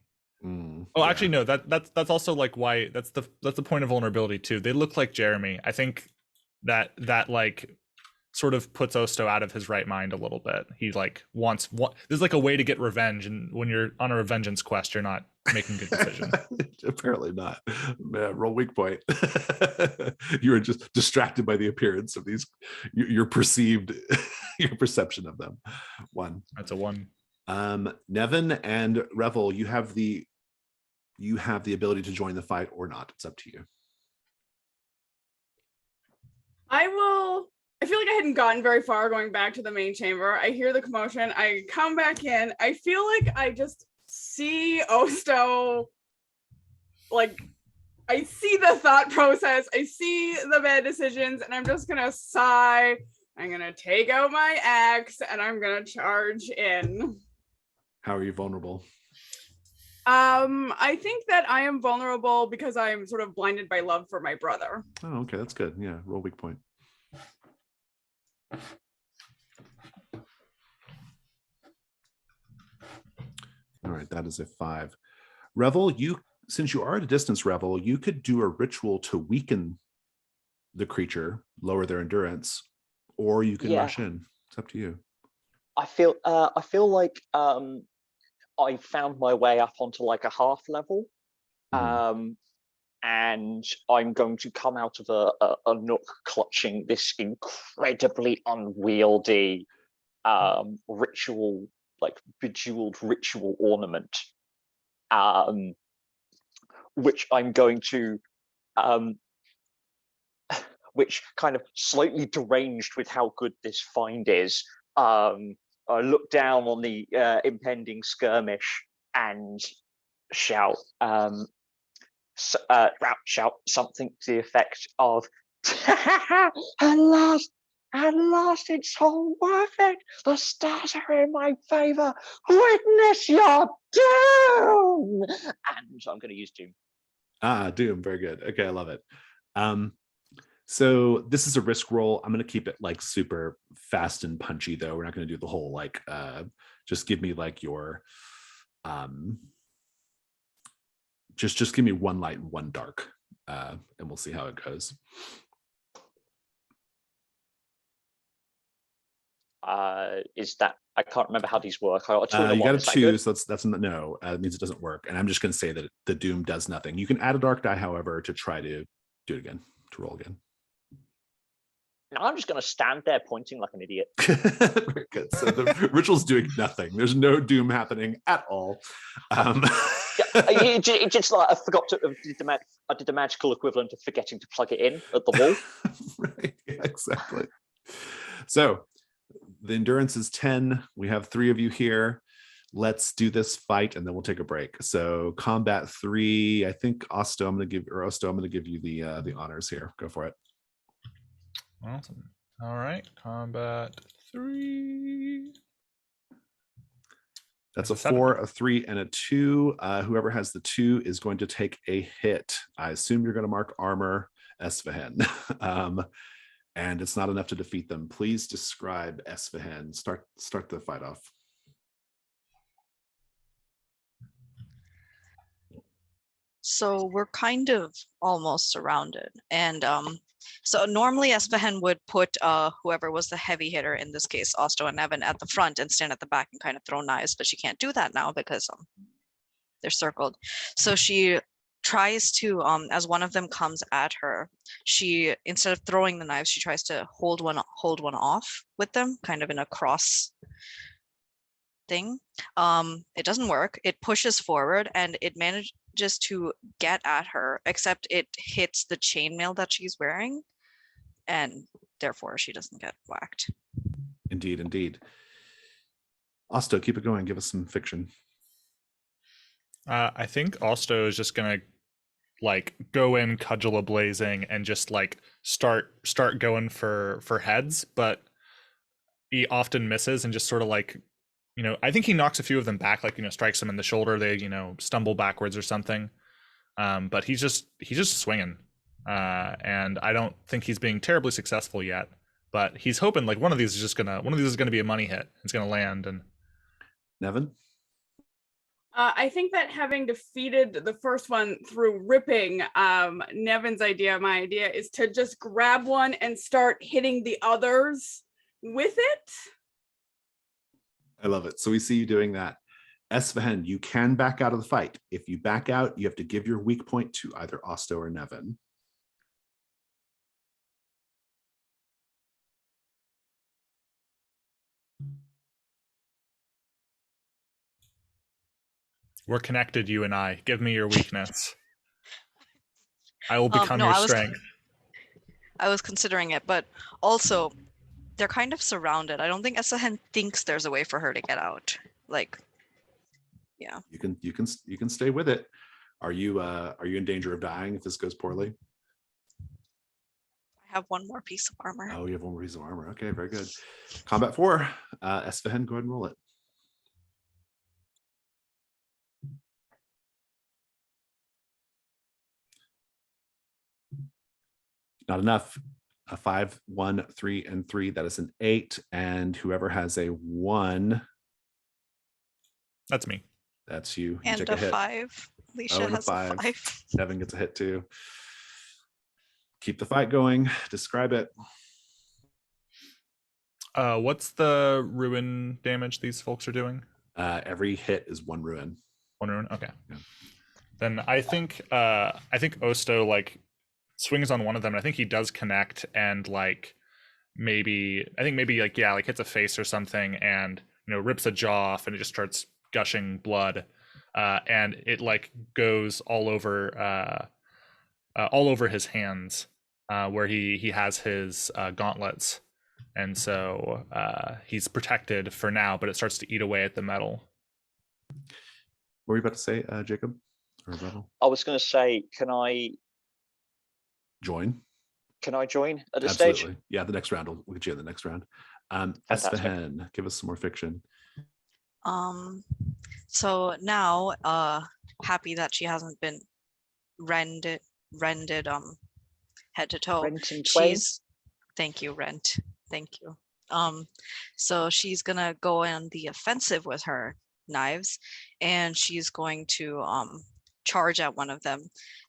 Actually, no. That's also like why that's the point of vulnerability too. They look like Jeremy. I think that like sort of puts Osto out of his right mind a little bit. He like wants there's like a way to get revenge, and when you're on a vengeance quest, you're not making good decisions. Apparently not. Roll weak point. You were just distracted by the appearance of these, your perceived, your perception of them. 1. That's a 1. Nevin and Revel, you have the ability to join the fight or not. It's up to you. I feel like I hadn't gotten very far going back to the main chamber. I hear the commotion. I come back in. I feel like I just see Osto. Like, I see the thought process. I see the bad decisions, and I'm just going to sigh. I'm going to take out my axe, and I'm going to charge in. How are you vulnerable? I think that I am vulnerable because I'm sort of blinded by love for my brother. Oh, okay. That's good. Yeah. Roll weak point. All right, that is a 5. Revel, since you are at a distance, Revel, you could do a ritual to weaken the creature, lower their endurance, or you can rush in. It's up to you. I feel like I found my way up onto like a half level, and I'm going to come out of a nook clutching this incredibly unwieldy ritual, like bejeweled ritual ornament, which I'm going to, which kind of slightly deranged with how good this find is. I look down on the impending skirmish and shout something to the effect of, at last it's all worth it. The stars are in my favor. Witness your doom. And so I'm going to use doom. Doom. Very good. Okay, I love it. So this is a risk roll. I'm going to keep it like super fast and punchy, though. We're not going to do the whole like, just give me like your, just give me 1 light and 1 dark, and we'll see how it goes. Is that, I can't remember how these work. You got a 2, so that's no. It means it doesn't work. And I'm just going to say that the doom does nothing. You can add a dark die, however, to try to do it again, to roll again. No, I'm just going to stand there pointing like an idiot. Very good. So the ritual's doing nothing. There's no doom happening at all. It just like I forgot to. I did the magical equivalent of forgetting to plug it in at the wall. Right. Yeah, exactly. So the endurance is 10. We have 3 of you here. Let's do this fight, and then we'll take a break. So combat 3. I think Osto, I'm going to give you the honors here. Go for it. Awesome. All right, combat 3. That's a 4, a 3, and a 2. Whoever has the 2 is going to take a hit. I assume you're going to mark armor, Esfahan. And it's not enough to defeat them. Please describe Esfahan. Start the fight off. So we're kind of almost surrounded, and so normally Esfahan would put whoever was the heavy hitter, in this case Osto and Nevin, at the front and stand at the back and kind of throw knives, but she can't do that now because they're circled. So she tries to, as one of them comes at her, she, instead of throwing the knives, she tries to hold one off with them, kind of in a cross thing. It doesn't work. It pushes forward and it manages to get at her, except it hits the chainmail that she's wearing, and therefore she doesn't get whacked. Indeed. Osto, keep it going. Give us some fiction. I think Osto is just gonna like go in cudgel a blazing and just like start going for heads, but he often misses and just sort of like, you know, I think he knocks a few of them back, like, you know, strikes them in the shoulder, they, you know, stumble backwards or something. But he's just swinging, and I don't think he's being terribly successful yet, but he's hoping like one of these is gonna be a money hit. It's gonna land. And Nevin? I think that having defeated the first one through ripping, Nevin's idea, my idea, is to just grab one and start hitting the others with it. I love it. So we see you doing that. Esfahan, you can back out of the fight. If you back out, you have to give your weak point to either Osto or Nevin. We're connected, you and I. Give me your weakness. I will become no, your strength. I was considering it, but also they're kind of surrounded. I don't think Esfahan thinks there's a way for her to get out. Like, yeah. You can stay with it. Are you in danger of dying if this goes poorly? I have one more piece of armor. Oh, you have one more piece of armor. Okay, very good. Combat 4. Esfahan, go ahead and roll it. Not enough. A 5, 1, 3, and 3. That is an 8. And whoever has a 1. That's me. That's you. And take a hit. 5. Alicia has a 5. Nevin gets a hit too. Keep the fight going. Describe it. What's the ruin damage these folks are doing? Every hit is 1 ruin. 1 ruin. Okay. Yeah. Then I think Osto like swings on one of them, and I think he does connect, and like maybe like hits a face or something, and rips a jaw off, and it just starts gushing blood, and it like goes all over his hands, where he has his gauntlets, and so he's protected for now, but it starts to eat away at the metal. What were you about to say, Jacob? Or Rebel? I was going to say, can I join at this Absolutely. stage? Yeah, the next round. We'll get you in the next round. Fantastic. Esfahan, give us some more fiction. So now, happy that she hasn't been rended head to toe. Rent in twain. Thank you, Rent. Thank you. So she's gonna go on the offensive with her knives, and she's going to charge at one of them.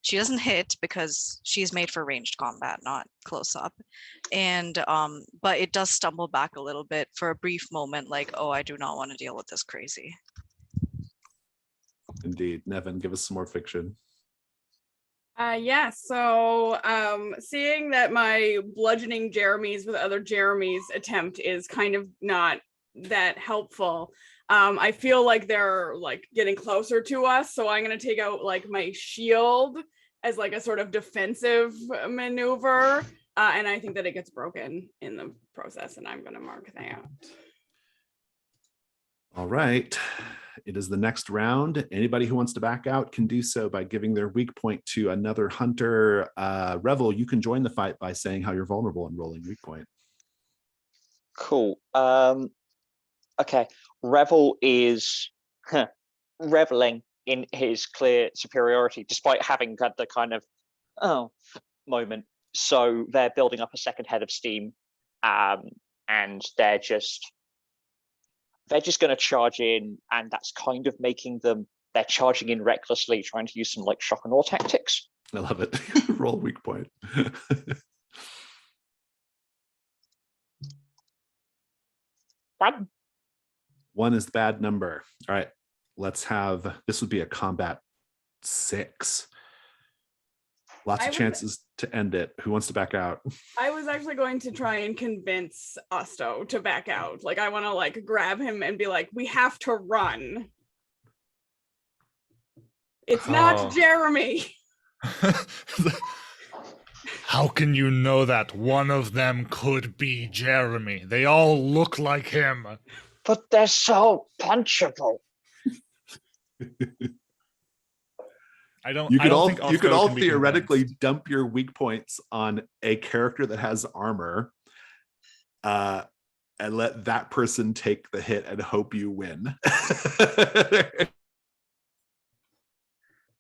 She doesn't hit because she's made for ranged combat, not close up. And but it does stumble back a little bit for a brief moment, like, oh, I do not want to deal with this crazy. Indeed. Nevin, give us some more fiction. Yeah, so seeing that my bludgeoning Jeremy's with other Jeremy's attempt is kind of not that helpful, I feel like they're like getting closer to us, so I'm going to take out like my shield as like a sort of defensive maneuver, and I think that it gets broken in the process, and I'm going to mark that. All right. It is the next round. Anybody who wants to back out can do so by giving their weak point to another hunter. Revel, you can join the fight by saying how you're vulnerable and rolling weak point. Cool. Okay. Revel is reveling in his clear superiority, despite having had the kind of moment. So they're building up a second head of steam, and they're just going to charge in, and that's kind of making them. They're charging in recklessly, trying to use some like shock and awe tactics. I love it. Roll weak point. 1. 1 is the bad number. All right, let's have, this would be a combat 6. Lots of chances to end it. Who wants to back out? I was actually going to try and convince Osto to back out. Like, I want to like grab him and be like, we have to run. It's not Jeremy. How can you know that one of them could be Jeremy? They all look like him. But they're so punchable. You could all theoretically dump your weak points on a character that has armor, and let that person take the hit and hope you win.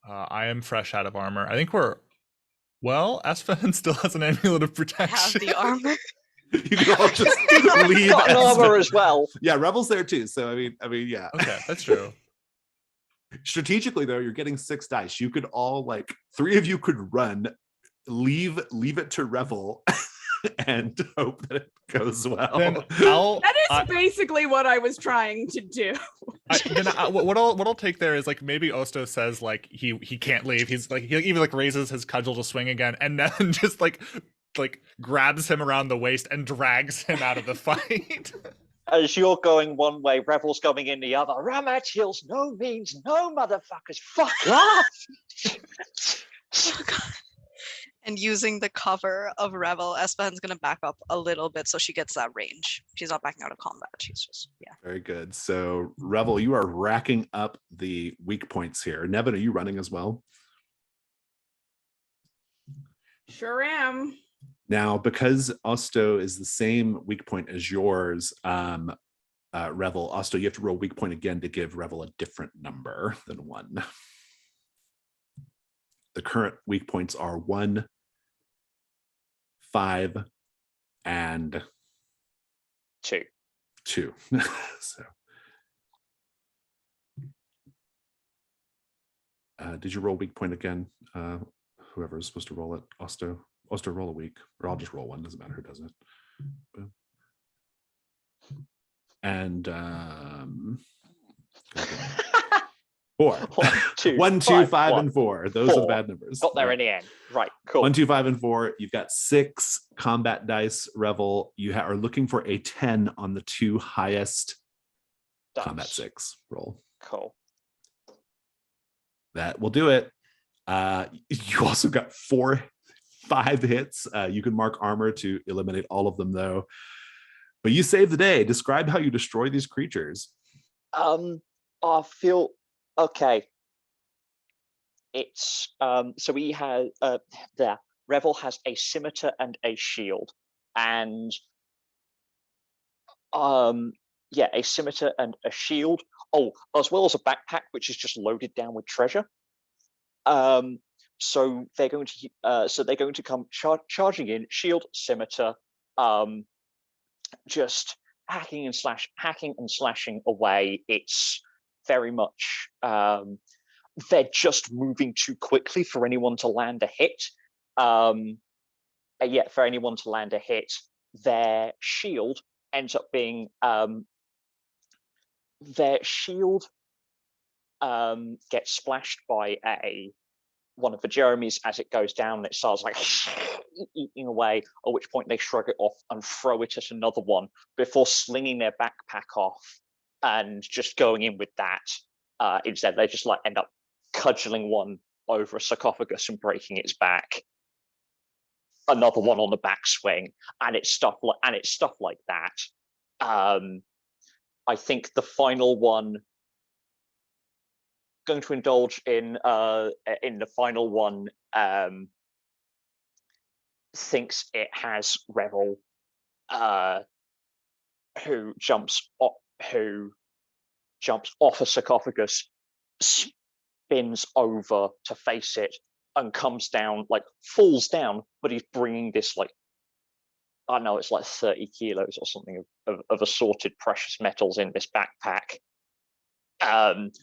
I am fresh out of armor. I think Esfahan still has an amulet of protection. Have the armor. You can all just leave. Got an armor as well. Yeah, Rebel's there too. So I mean, yeah. Okay, that's true. Strategically, though, you're getting 6 dice. You could all, like, 3 of you could run, leave it to Revel, and hope that it goes well. Then That is basically what I was trying to do. What I'll take there is, like, maybe Osto says, like, he can't leave. He's like, he even like raises his cudgel to swing again, and then just like grabs him around the waist and drags him out of the fight. As you're going one way, Revel's going in the other. Rahmet heals no means no, motherfuckers. Fuck off! Oh, God. And using the cover of Revel, Espen's gonna back up a little bit so she gets that range. She's not backing out of combat. She's just, yeah. Very good. So, Revel, you are racking up the weak points here. Nevin, are you running as well? Sure am. Now, because Osto is the same weak point as yours, Revel, Osto, you have to roll weak point again to give Revel a different number than 1. The current weak points are 1, 5, and 2. 2. So, did you roll weak point again? Whoever is supposed to roll it, Osto, roll a weak, or I'll just roll 1. Doesn't matter who does it. Boom. And 4. 1, 2, 5, and 4. Those are the bad numbers. Got there in the end. Right, cool. 1, 2, 5, and 4. You've got 6 combat dice, Revel. You are looking for a 10 on the 2 highest Dice. combat 6 roll. Cool. That will do it. You also got 5 hits. You can mark armor to eliminate all of them, though. But you saved the day. Describe how you destroy these creatures. I feel okay. It's so we have there. Revel has a scimitar and a shield, and yeah, a scimitar and a shield. Oh, as well as a backpack which is just loaded down with treasure. So they're going to come charging in, shield, scimitar, just hacking and slashing away. It's very much they're just moving too quickly for anyone to land a hit. Yet for anyone to land a hit, their shield ends up being gets splashed by one of the Jeremys as it goes down, and it starts like eating away, at which point they shrug it off and throw it at another one before slinging their backpack off and just going in with that. Instead, they just like end up cudgeling one over a sarcophagus and breaking its back. Another one on the backswing, and it's stuff like that. I think the final one, going to indulge in the final one, thinks it has Revel, who jumps off a sarcophagus, spins over to face it, and comes down, like falls down, but he's bringing this, like, I know it's like 30 kilos or something of assorted precious metals in this backpack,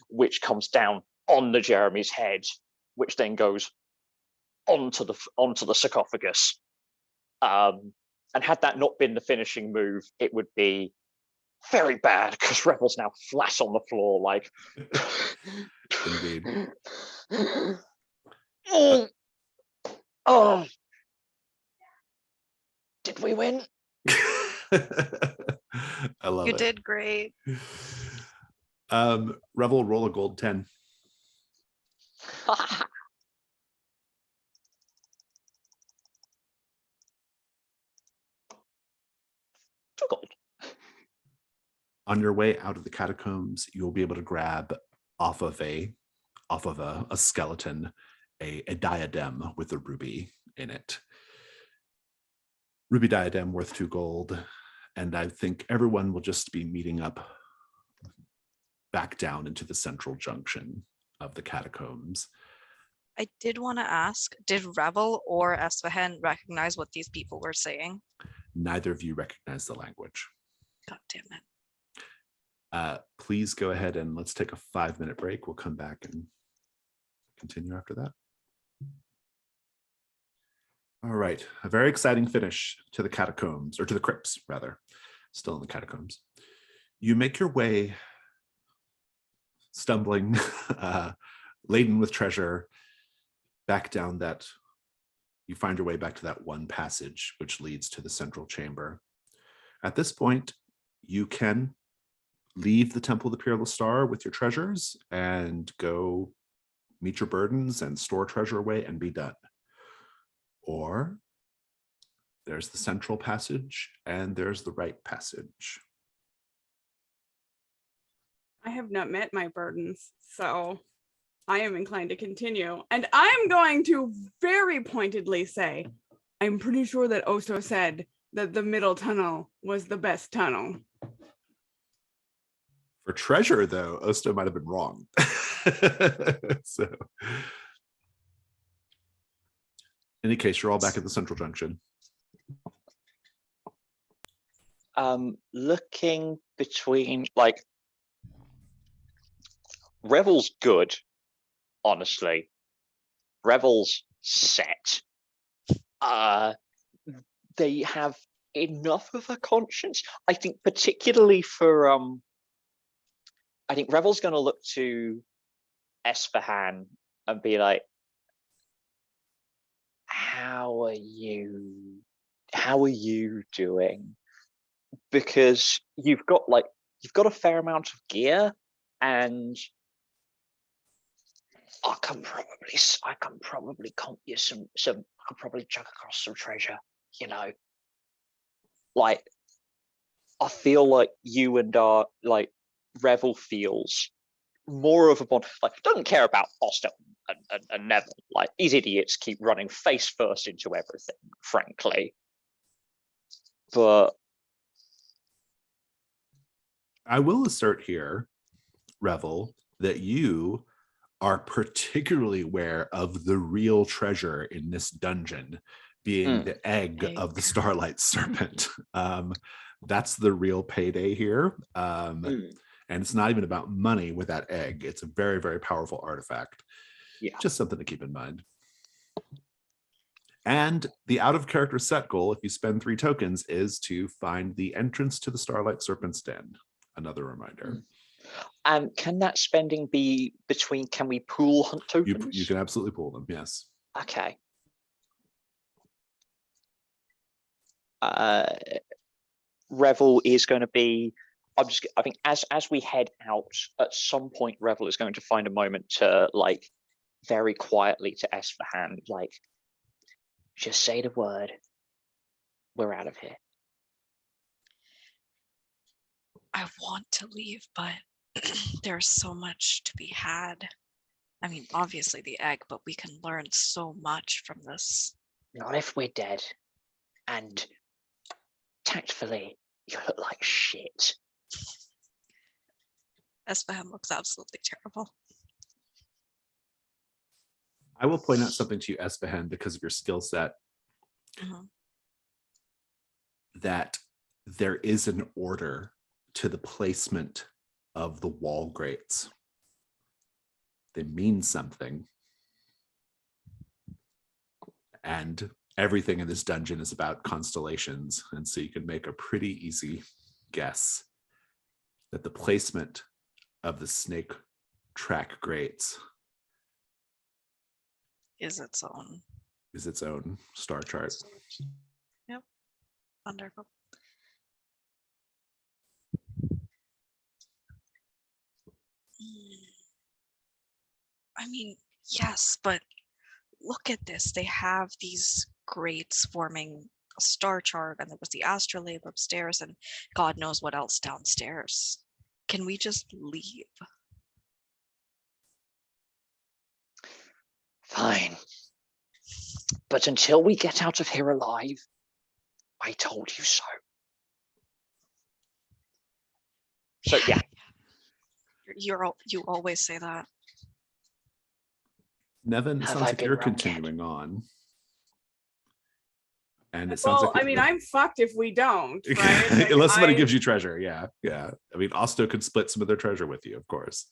which comes down on the Jeremy's head, which then goes onto the sarcophagus. And had that not been the finishing move, it would be very bad, because Revel's now flat on the floor, like. Indeed. Oh, did we win? I love You it. did great. Revel, roll a gold 10. Two gold. On your way out of the catacombs, you'll be able to grab off of a skeleton a diadem with a ruby in it. Ruby diadem worth 2 gold, and I think everyone will just be meeting up back down into the central junction of the catacombs. I did want to ask, did Revel or Esfahan recognize what these people were saying? Neither of you recognize the language. God damn it. please go ahead and let's take a 5-minute break. We'll come back and continue after that. All right, a very exciting finish to the catacombs, or to the crypts, rather. Still in the catacombs. You make your way, stumbling, laden with treasure, back down that. You find your way back to that one passage which leads to the central chamber. At this point, you can leave the Temple of the Peerless Star with your treasures and go meet your burdens and store treasure away and be done. Or there's the central passage and there's the right passage. I have not met my burdens, so I am inclined to continue. And I'm going to very pointedly say, I'm pretty sure that Osto said that the middle tunnel was the best tunnel. For treasure, though, Osto might have been wrong. So, in any case, you're all back at the central junction. Looking between, like, Revel's good, honestly. Revel's set. They have enough of a conscience. I think particularly for I think Revel's gonna look to Esfahan and be like, how are you doing? Because you've got a fair amount of gear, and I can probably comp you some I can probably chuck across some treasure, you know. Like, I feel like you and Revel feels more of a bond. Like, doesn't care about Oster and Neville. Like, these idiots keep running face first into everything, frankly. But I will assert here, Revel, that you are particularly aware of the real treasure in this dungeon, being the egg of the Starlight Serpent. That's the real payday here. And it's not even about money with that egg. It's a very, very powerful artifact. Yeah. Just something to keep in mind. And the out-of-character set goal, if you spend 3 tokens, is to find the entrance to the Starlight Serpent's den. Another reminder. Can that spending be between, can we pool hunt tokens? You can absolutely pool them, yes. Okay. Revel is going to be, I think as we head out, at some point Revel is going to find a moment to, like, very quietly to Esfahan, like, just say the word, we're out of here. I want to leave, but there's so much to be had. I mean, obviously the egg, but we can learn so much from this. Not if we're dead. And tactfully, you look like shit. Esfahan looks absolutely terrible. I will point out something to you, Esfahan, because of your skill set, that there is an order to the placement of the wall grates. They mean something. And everything in this dungeon is about constellations. And so you can make a pretty easy guess that the placement of the snake track grates is its own star chart. Yep. Wonderful. I mean, yes, but look at this. They have these grates forming a star chart, and there was the astrolabe upstairs, and God knows what else downstairs. Can we just leave? Fine. But until we get out of here alive, I told you so. So yeah. You always say that. Nevin, it sounds like you're continuing on. And it sounds like I'm fucked if we don't, right? Like, unless somebody gives you treasure. Yeah. I mean, Osto could split some of their treasure with you, of course.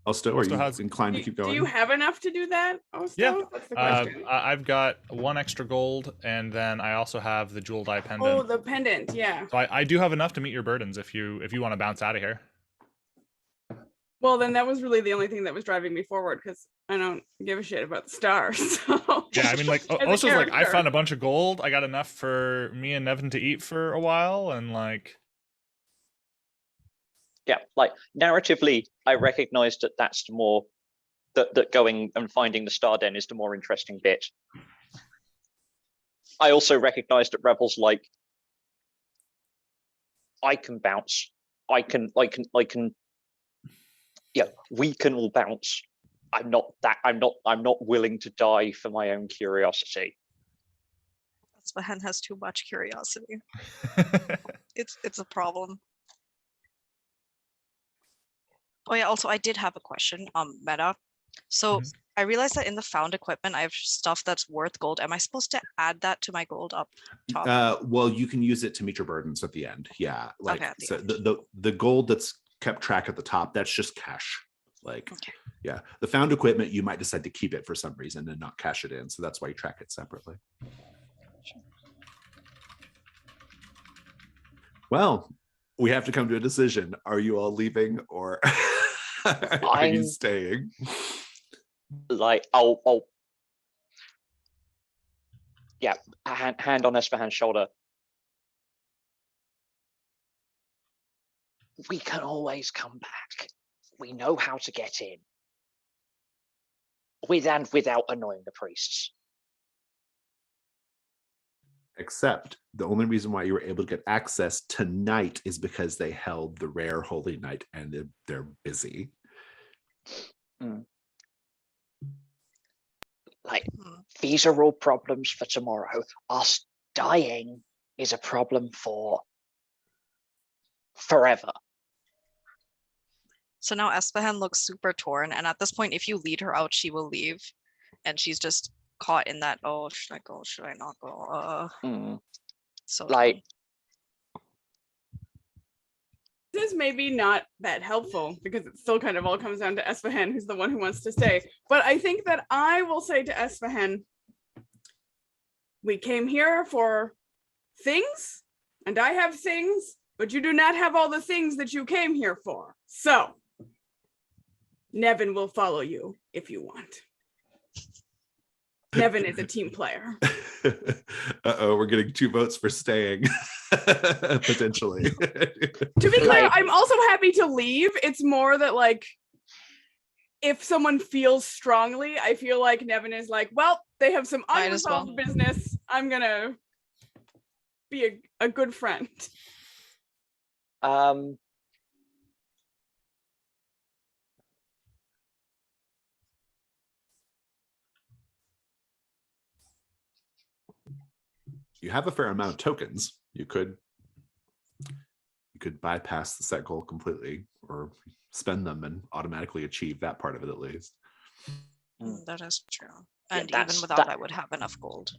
Osto, are you inclined to keep going? Do you have enough to do that, Osto? Yeah. That's the question. I've got 1 extra gold, and then I also have the jeweled eye pendant. Oh, the pendant, yeah. So I do have enough to meet your burdens if you want to bounce out of here. Well, then that was really the only thing that was driving me forward, because I don't give a shit about the stars. So. Yeah, I mean, like, Osto's like, I found a bunch of gold. I got enough for me and Nevin to eat for a while, and like... Yeah, like, narratively, I recognize that that's the more... That going and finding the Star Den is the more interesting bit. I also recognize that Rebel's like, I can bounce. I can, yeah, we can all bounce. I'm not willing to die for my own curiosity. Esfahan has too much curiosity. It's a problem. Oh yeah, also I did have a question on meta. So I realized that in the found equipment, I have stuff that's worth gold. Am I supposed to add that to my gold up top? Well, you can use it to meet your burdens at the end. Yeah. Like, okay, so the gold that's kept track at the top, that's just cash. Like, okay. Yeah, the found equipment, you might decide to keep it for some reason and not cash it in. So that's why you track it separately. Well, we have to come to a decision. Are you all leaving, or are you staying? Like, yeah, hand on Esfahan's shoulder. We can always come back. We know how to get in. With and without annoying the priests. Except the only reason why you were able to get access tonight is because they held the rare holy night and they're busy. Like, these are all problems for tomorrow. Us dying is a problem for forever. So now Esfahan looks super torn, and at this point, if you lead her out, she will leave, and she's just caught in that, oh, should I go, should I not go? So like, this is maybe not that helpful, because it still kind of all comes down to Esfahan, who's the one who wants to stay. But I think that I will say to Esfahan, we came here for things, and I have things, but you do not have all the things that you came here for. So Nevin will follow you if you want. Nevin is a team player. Uh-oh, we're getting 2 votes for staying, potentially. To be clear, I'm also happy to leave. It's more that, like, if someone feels strongly, I feel like Nevin is like, well, they have some unresolved business. I'm gonna be a good friend. You have a fair amount of tokens. You could bypass the set goal completely, or spend them and automatically achieve that part of it at least. That is true. And Yeah, even without, I would have enough gold.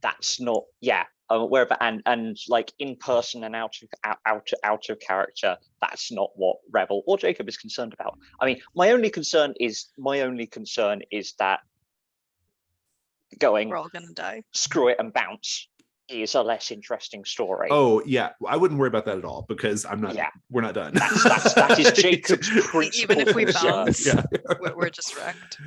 That's not, yeah. Wherever and like in person and out of character, that's not what Rebel or Jacob is concerned about. I mean, my only concern is that going, we're all gonna die. Screw it and bounce is a less interesting story. Oh yeah, I wouldn't worry about that at all, because I'm not. Yeah. We're not done. That is Jacob's principle. Even if we concern. bounce, Yeah. we're just wrecked.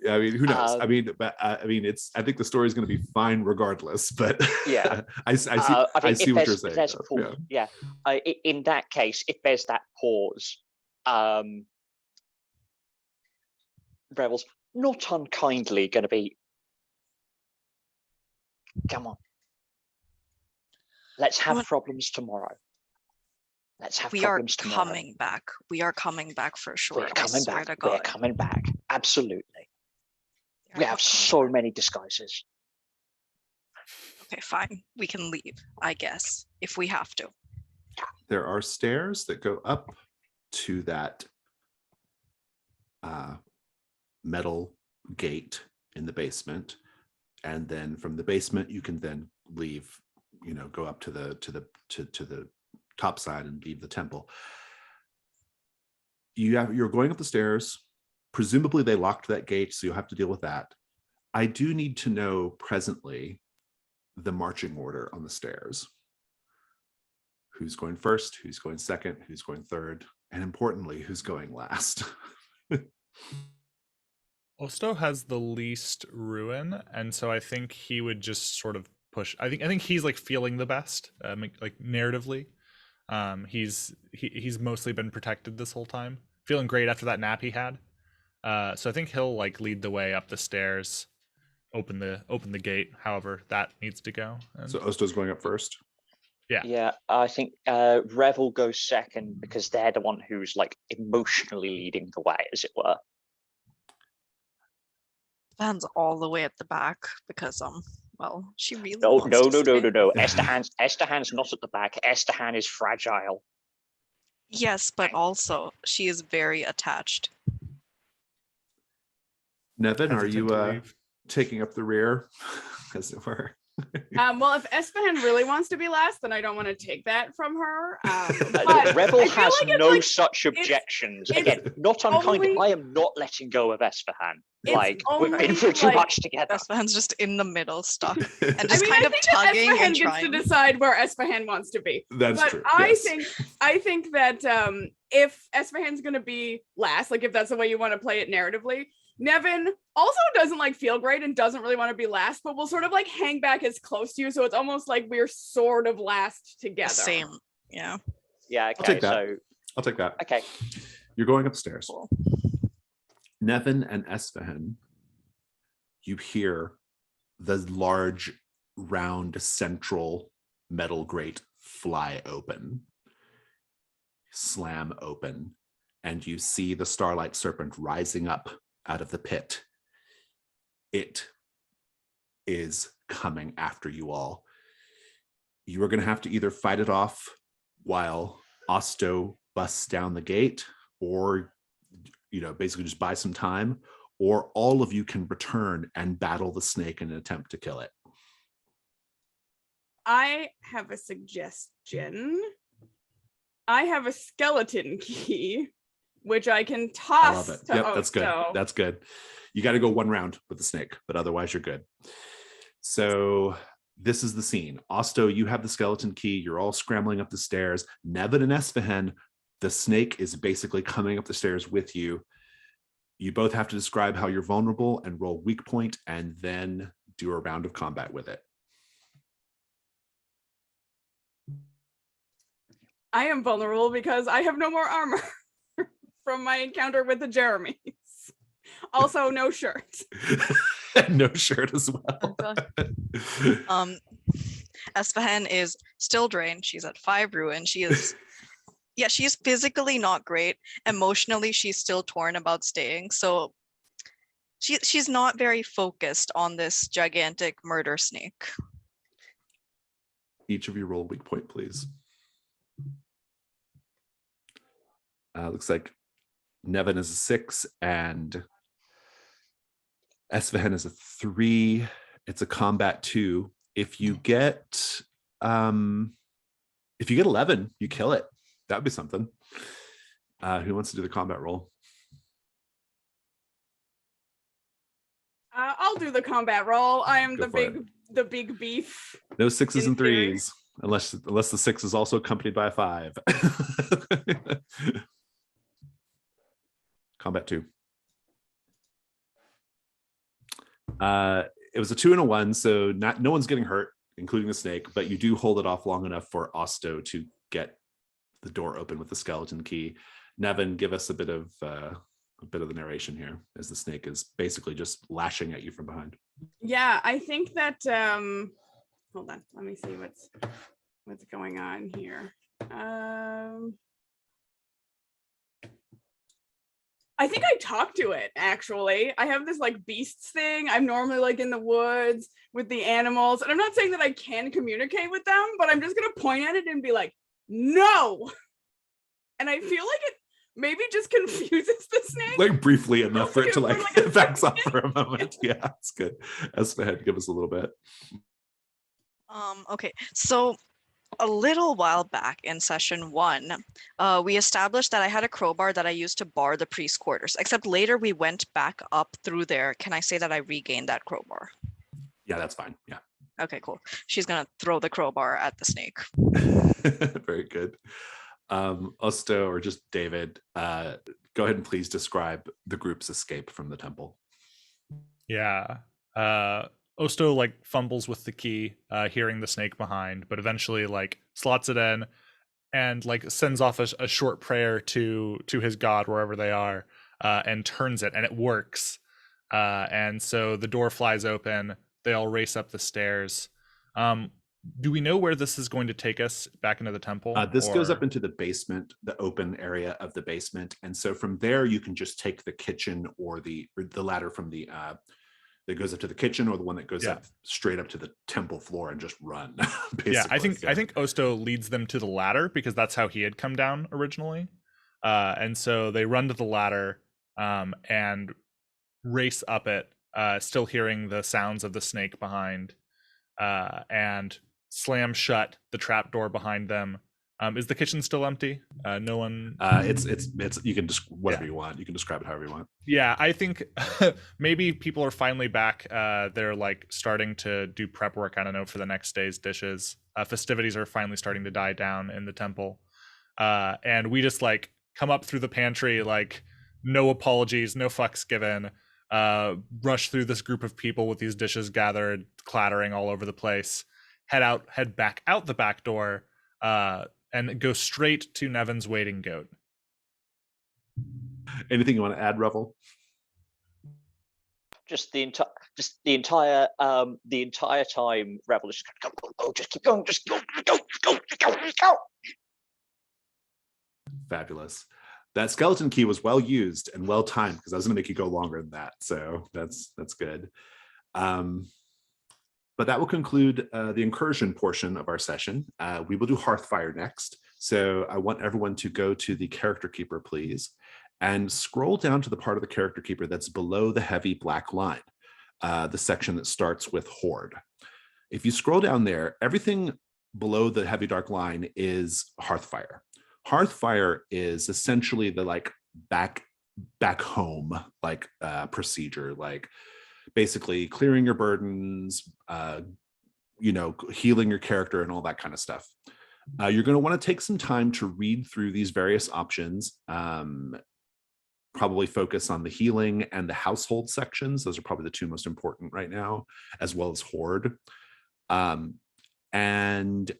I mean, who knows? I mean, I think the story is going to be fine regardless. But yeah, I see what you're saying. There's a pause, yeah. In that case, if there's that pause, Rebel's not unkindly going to be, come on. Let's have problems tomorrow. Let's have problems tomorrow. Coming back. We are coming back for sure. We're coming back. We're coming back. Absolutely. We have so many disguises. Okay, fine. We can leave, I guess, if we have to. There are stairs that go up to that metal gate in the basement. and then from the basement you can then leave, go up to the top side and leave the temple. You're going up the stairs. Presumably they locked that gate, so you'll have to deal with that. I do need to know presently the marching order on the stairs. Who's going first, who's going second, who's going third, and importantly, who's going last. Osto has the least ruin, and so I think he would just sort of push. I think he's like feeling the best, like narratively. He's mostly been protected this whole time, feeling great after that nap he had. So I think he'll like lead the way up the stairs, open the gate, however that needs to go. And So Osto's going up first. Yeah, I think Rev will go second because they're the one who's like emotionally leading the way, as it were. Van's all the way at the back because well, she really No. wants to stay. Estehan's not at the back. Estehan is fragile. Yes, but also she is very attached. Nevin, are hesitant you to leave. taking up the rear, as it were? Well, if Esfahan really wants to be last, then I don't want to take that from her. But Rebel I feel has like it's no like- such objections. it's Again, not unkind. only- I am not letting go of Esfahan. It's Like we've been only, through too like- much together. Best Van's just in the middle, stuck, and That's just kind of I think that tugging Esfahan and gets trying. to decide where Esfahan wants to be. But true. I yes. think that if Esfahan's going to be last, like if that's the way you want to play it narratively, Nevin also doesn't like feel great and doesn't really want to be last, but will sort of like hang back as close to you, so it's almost like we're sort of last together. Same, yeah. Yeah. I'll Okay. take that. So I'll take that. okay. You're going upstairs. Cool. Nevin and Esfahan, you hear the large, round, central metal grate fly open, slam open, and you see the Starlight Serpent rising up out of the pit. It is coming after you all. You are going to have to either fight it off while Osto busts down the gate, or basically just buy some time, or all of you can return and battle the snake in an attempt to kill it. I have a suggestion. I have a skeleton key, which I can I toss love it. to Yep, that's good. Osto. That's good. You got to go one round with the snake, but otherwise you're good. So this is the scene. Osto, you have the skeleton key. You're all scrambling up the stairs. Nevin and Esfahan, the snake is basically coming up the stairs with you. You both have to describe how you're vulnerable and roll weak point, and then do a round of combat with it. I am vulnerable because I have no more armor from my encounter with the Jeremys. Also, no shirt. No shirt as well. Esfahan is still drained. She's at 5 ruin. She is, yeah, she's physically not great. Emotionally, she's still torn about staying. So she's not very focused on this gigantic murder snake. Each of you roll weak point, please. Looks like Nevin is a 6 and Esfahan is a 3. It's a combat 2. If you get 11, you kill it. That'd be something. Who wants to do the combat roll? I'll do the combat roll. I am Go for the big beef. No 6s In and theory. 3s, unless the 6 is also accompanied by a 5. Combat 2. It was a 2 and a 1, so no one's getting hurt, including the snake, but you do hold it off long enough for Osto to get the door open with the skeleton key. Nevin, give us a bit of the narration here, as the snake is basically just lashing at you from behind. Yeah, I think that hold on, let me see what's going on here. I think I talked to it, actually. I have this like beasts thing. I'm normally like in the woods with the animals, and I'm not saying that I can communicate with them, but I'm just gonna point at it and be like, no. And I feel like it maybe just confuses the snake. Like briefly enough for it to like backs up for a moment. Yeah, that's good. Espehed, give us a little bit. Okay, so a little while back in session 1, we established that I had a crowbar that I used to bar the priest's quarters, except later we went back up through there. Can I say that I regained that crowbar? Yeah, that's fine. Yeah. Okay, cool. She's gonna throw the crowbar at the snake. Very good. Osto or just David, go ahead and please describe the group's escape from the temple. Yeah. Osto like fumbles with the key, hearing the snake behind, but eventually like slots it in and like sends off a short prayer to his god wherever they are, and turns it, and it works. And so the door flies open. They all race up the stairs. Do we know where this is going to take us back into the temple? This goes up into the basement, the open area of the basement, and so from there you can just take the kitchen or the ladder from the that goes up to the kitchen, or the one that goes up straight up to the temple floor and just run. Yeah, I think Osto leads them to the ladder because that's how he had come down originally, and so they run to the ladder and race up it, still hearing the sounds of the snake behind, and slam shut the trap door behind them. Is the kitchen still empty? No one. It's you can just whatever you want. You can describe it however you want. Yeah, I think maybe people are finally back. They're like starting to do prep work. I don't know, for the next day's dishes. Festivities are finally starting to die down in the temple, and we just like come up through the pantry, like no apologies, no fucks given. Rush through this group of people with these dishes gathered, clattering all over the place. Head back out the back door. And go straight to Nevin's waiting goat. Anything you want to add, Revel? Just the entire time, Revel is just go, just keep going, just go. Fabulous. That skeleton key was well used and well timed, because I was going to make you go longer than that. So that's good. But that will conclude the incursion portion of our session. We will do Hearthfire next. So I want everyone to go to the character keeper, please, and scroll down to the part of the character keeper that's below the heavy black line, the section that starts with Horde. If you scroll down there, everything below the heavy dark line is Hearthfire. Hearthfire is essentially the like back home like procedure, like basically clearing your burdens, healing your character and all that kind of stuff. You're going to want to take some time to read through these various options, probably focus on the healing and the household sections. Those are probably the two most important right now, as well as Horde. And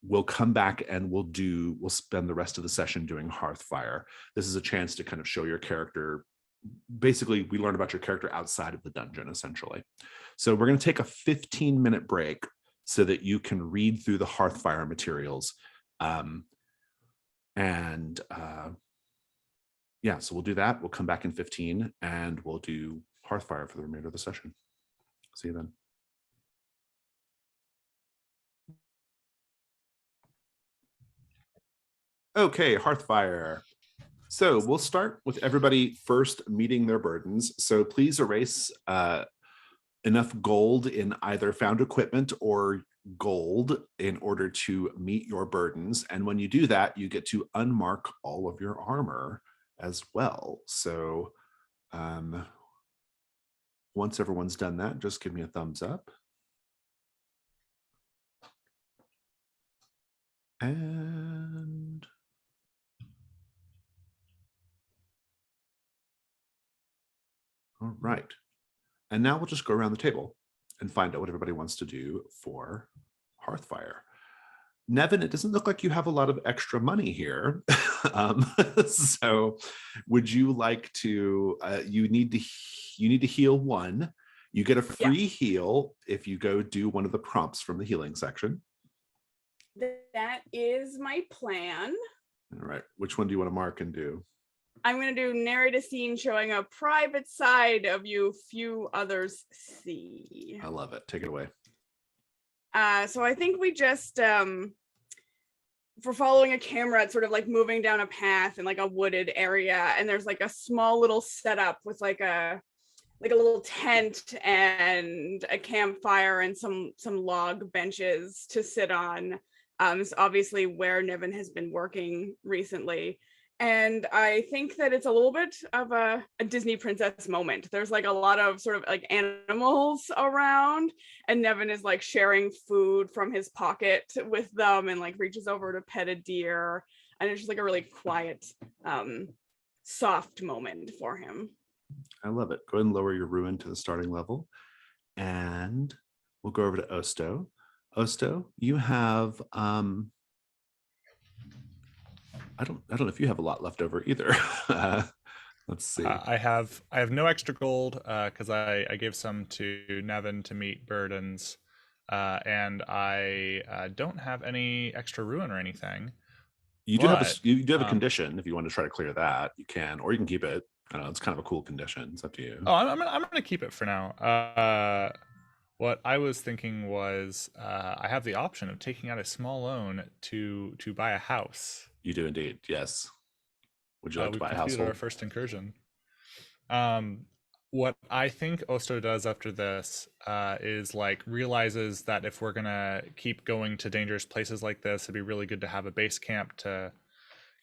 we'll come back and we'll spend the rest of the session doing Hearthfire. This is a chance to kind of show your character. Basically, we learn about your character outside of the dungeon, essentially. So we're going to take a 15-minute break so that you can read through the Hearthfire materials. So we'll do that. We'll come back in 15 and we'll do Hearthfire for the remainder of the session. See you then. Okay, Hearthfire. So we'll start with everybody first meeting their burdens. So please erase enough gold in either found equipment or gold in order to meet your burdens. And when you do that, you get to unmark all of your armor as well. So once everyone's done that, just give me a thumbs up. And all right. And now we'll just go around the table and find out what everybody wants to do for Hearthfire. Nevin, it doesn't look like you have a lot of extra money here. So would you like to, you need to heal 1. You get a free heal if you go do one of the prompts from the healing section. That is my plan. All right. Which one do you want to mark and do? I'm going to do narrate a scene showing a private side of you few others see. I love it. Take it away. So I think we just for following a camera, it's sort of like moving down a path in like a wooded area, and there's like a small little setup with like a little tent and a campfire and some log benches to sit on. It's obviously where Nevin has been working recently. And I think that it's a little bit of a Disney princess moment. There's like a lot of sort of like animals around, and Nevin is like sharing food from his pocket with them and like reaches over to pet a deer. And it's just like a really quiet, soft moment for him. I love it. Go ahead and lower your ruin to the starting level. And we'll go over to Osto. Osto, you have I don't know if you have a lot left over either. Let's see. I have no extra gold because I gave some to Nevin to meet burdens, and I don't have any extra ruin or anything. You do have a condition. If you want to try to clear that, you can, or you can keep it. I don't know, it's kind of a cool condition. It's up to you. Oh, I'm gonna keep it for now. What I was thinking was I have the option of taking out a small loan to buy a house. You do indeed, yes. Would you like to buy a house? Our first incursion. What I think Osto does after this is like realizes that if we're gonna keep going to dangerous places like this, it'd be really good to have a base camp to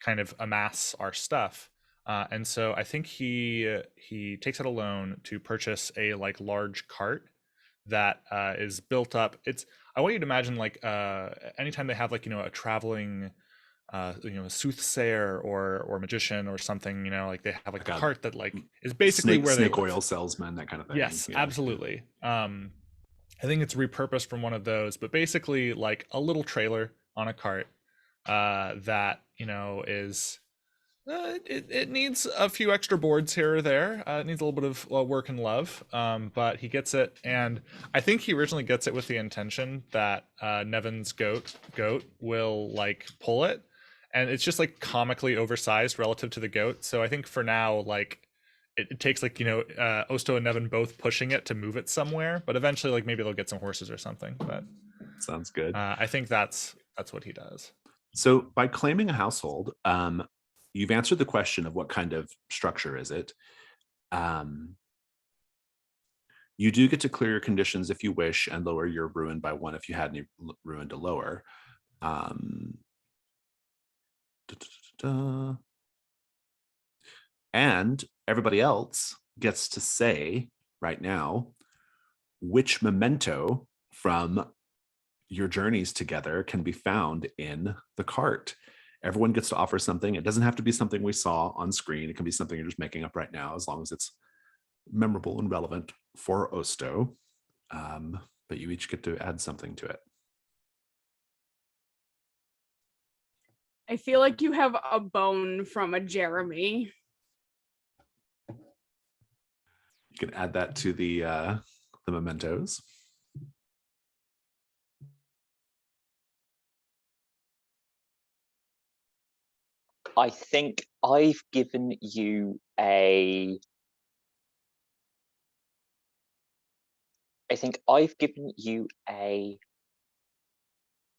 kind of amass our stuff. And so I think he takes out a loan to purchase a like large cart that is built up. I want you to imagine like anytime they have like a traveling a soothsayer or magician or something, like they have like a cart that like is basically where snake oil salesman, that kind of thing. Yes, yeah. Absolutely. I think it's repurposed from one of those, but basically like a little trailer on a cart that is it needs a few extra boards here or there. It needs a little bit of work and love, but he gets it, and I think he originally gets it with the intention that Nevin's goat will like pull it, and it's just like comically oversized relative to the goat. So I think for now, like it takes like Osto and Nevin both pushing it to move it somewhere, but eventually like maybe they'll get some horses or something. But sounds good. I think that's what he does. So by claiming a household, you've answered the question of what kind of structure is it. You do get to clear your conditions if you wish and lower your ruin by 1 if you had any ruin to lower. And everybody else gets to say right now which memento from your journeys together can be found in the cart. Everyone gets to offer something. It doesn't have to be something we saw on screen. It can be something you're just making up right now, as long as it's memorable and relevant for Osto. But you each get to add something to it. I feel like you have a bone from a Jeremy. You can add that to the mementos. I think I've given you a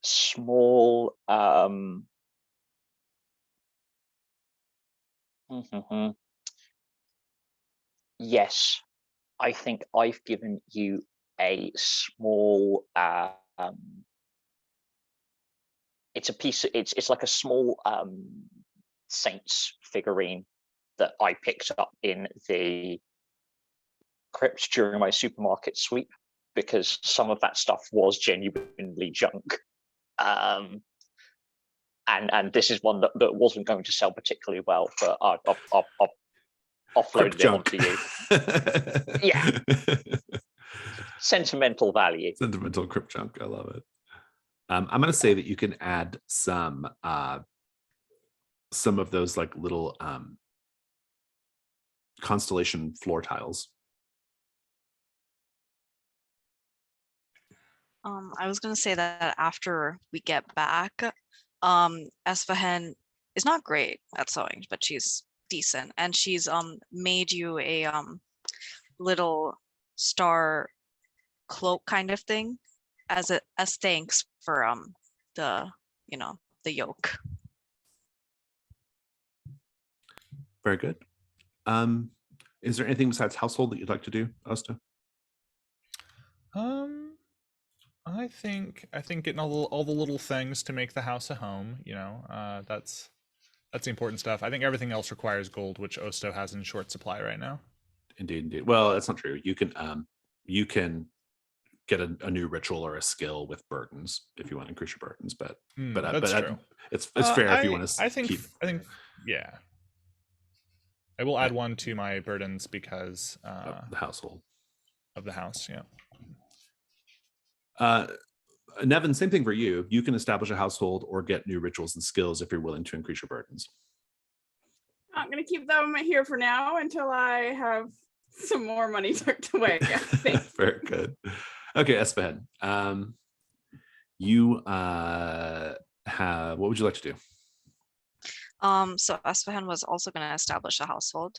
small yes, I think I've given you a small it's a piece, it's like a small saints figurine that I picked up in the crypt during my supermarket sweep, because some of that stuff was genuinely junk. And this is one that wasn't going to sell particularly well, but I'll offload it onto you. Yeah. Sentimental value. Sentimental crypt junk. I love it. I'm going to say that you can add some of those like little constellation floor tiles. I was going to say that after we get back, Esfahan is not great at sewing, but she's decent, and she's made you a little star cloak kind of thing as thanks for the the yoke. Very good. Is there anything besides household that you'd like to do, Osta? I think getting all the little things to make the house a home, that's the important stuff. I think everything else requires gold, which Osto has in short supply right now. Indeed. Well, that's not true. You can get a new ritual or a skill with burdens if you want to increase your burdens, but that's true. It's fair if you want to I think yeah. I will add one to my burdens because the household of the house, yeah. Nevin, same thing for you. You can establish a household or get new rituals and skills if you're willing to increase your burdens. I'm going to keep them here for now until I have some more money tucked away. Very good. Okay, Espehan. You have, what would you like to do? So Espehan was also going to establish a household.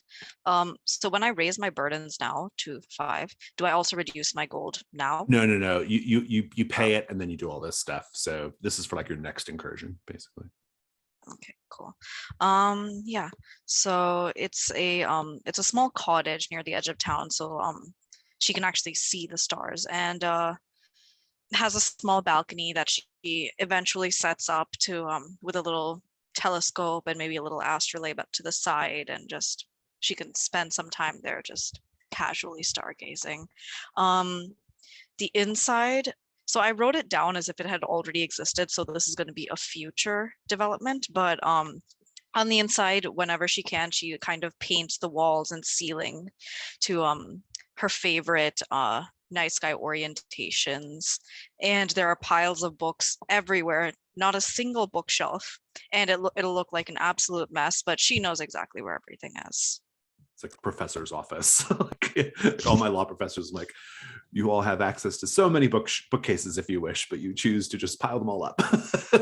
So when I raise my burdens now to 5, do I also reduce my gold now? No. You pay it and then you do all this stuff. So this is for like your next incursion, basically. Okay, cool. Yeah. So it's a small cottage near the edge of town. So she can actually see the stars, and has a small balcony that she eventually sets up to with a little telescope and maybe a little astrolabe up to the side, and just she can spend some time there just casually stargazing. The inside, so I wrote it down as if it had already existed, so this is going to be a future development, but on the inside, whenever she can, she kind of paints the walls and ceiling to her favorite night sky orientations, and there are piles of books everywhere, not a single bookshelf, and it'll look like an absolute mess, but she knows exactly where everything is. It's like the professor's office. All my law professors, like, you all have access to so many bookcases if you wish, but you choose to just pile them all up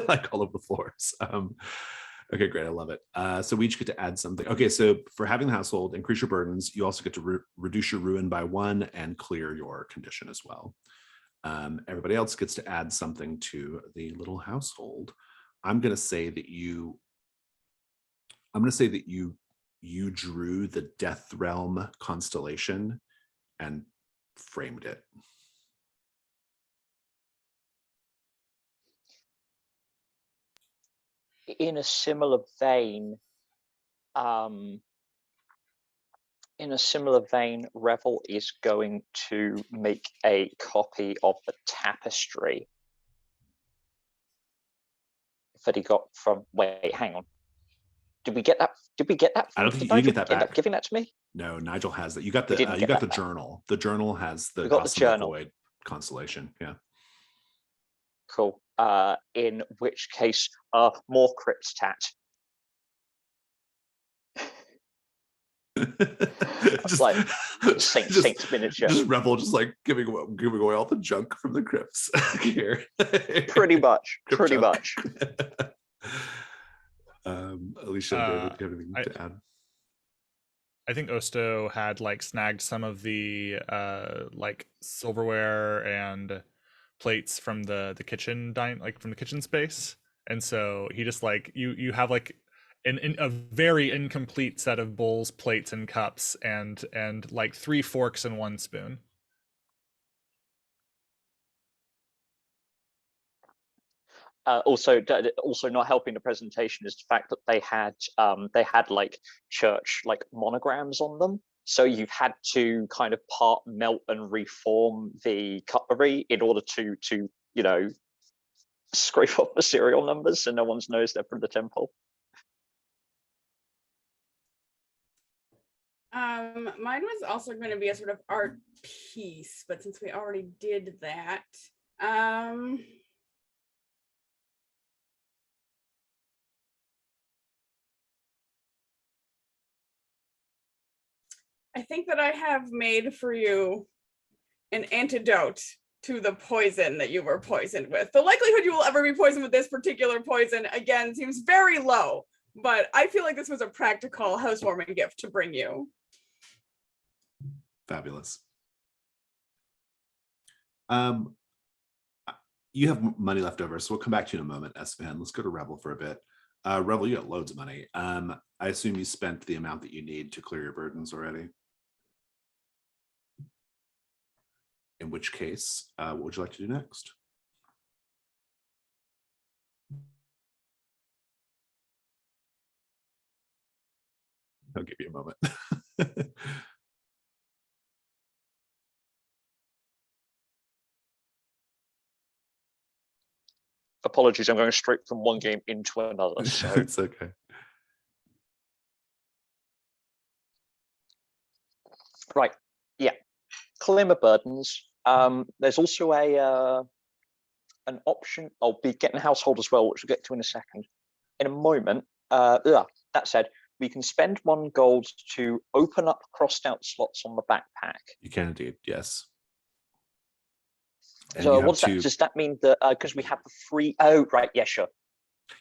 like all over the floors. Okay, great. I love it. So we each get to add something. Okay, so for having the household, increase your burdens. You also get to reduce your ruin by 1 and clear your condition as well. Everybody else gets to add something to the little household. I'm going to say that you drew the Death Realm constellation and framed it. In a similar vein, Revel is going to make a copy of the tapestry that he got from. Wait, hang on. Did we get that? I don't think you didn't get that back. End up giving that to me? No, Nigel has that. You got the journal. The journal has the Void constellation. Yeah. Cool. In which case, more crypt tat. Just like Saint miniature. Just Revel, just like giving away all the junk from the crypts here. Pretty much. Alicia, David, do you have anything to add? I think Osto had like snagged some of the like silverware and plates from the kitchen from the kitchen space, and so he just like you have like a very incomplete set of bowls, plates, and cups, and like 3 forks and 1 spoon. Also not helping the presentation is the fact that they had like church like monograms on them, so you've had to kind of part melt and reform the cutlery in order to scrape off the serial numbers so no one knows they're from the temple. Mine was also going to be a sort of art piece, but since we already did that, I think that I have made for you an antidote to the poison that you were poisoned with. The likelihood you will ever be poisoned with this particular poison, again, seems very low, but I feel like this was a practical housewarming gift to bring you. Fabulous. You have money left over, so we'll come back to you in a moment, Esfahan. Let's go to Rebel for a bit. Rebel, you got loads of money. I assume you spent the amount that you need to clear your burdens already. In which case, what would you like to do next? I'll give you a moment. Apologies, I'm going straight from one game into another. So It's okay. right, yeah, clear my burdens. There's also an option. I'll be getting a household as well, which we'll get to in a second. In a moment. That said, we can spend 1 gold to open up crossed out slots on the backpack. You can indeed, yes. And so what's that? Does that mean that because we have the free? Oh, right, yeah, sure.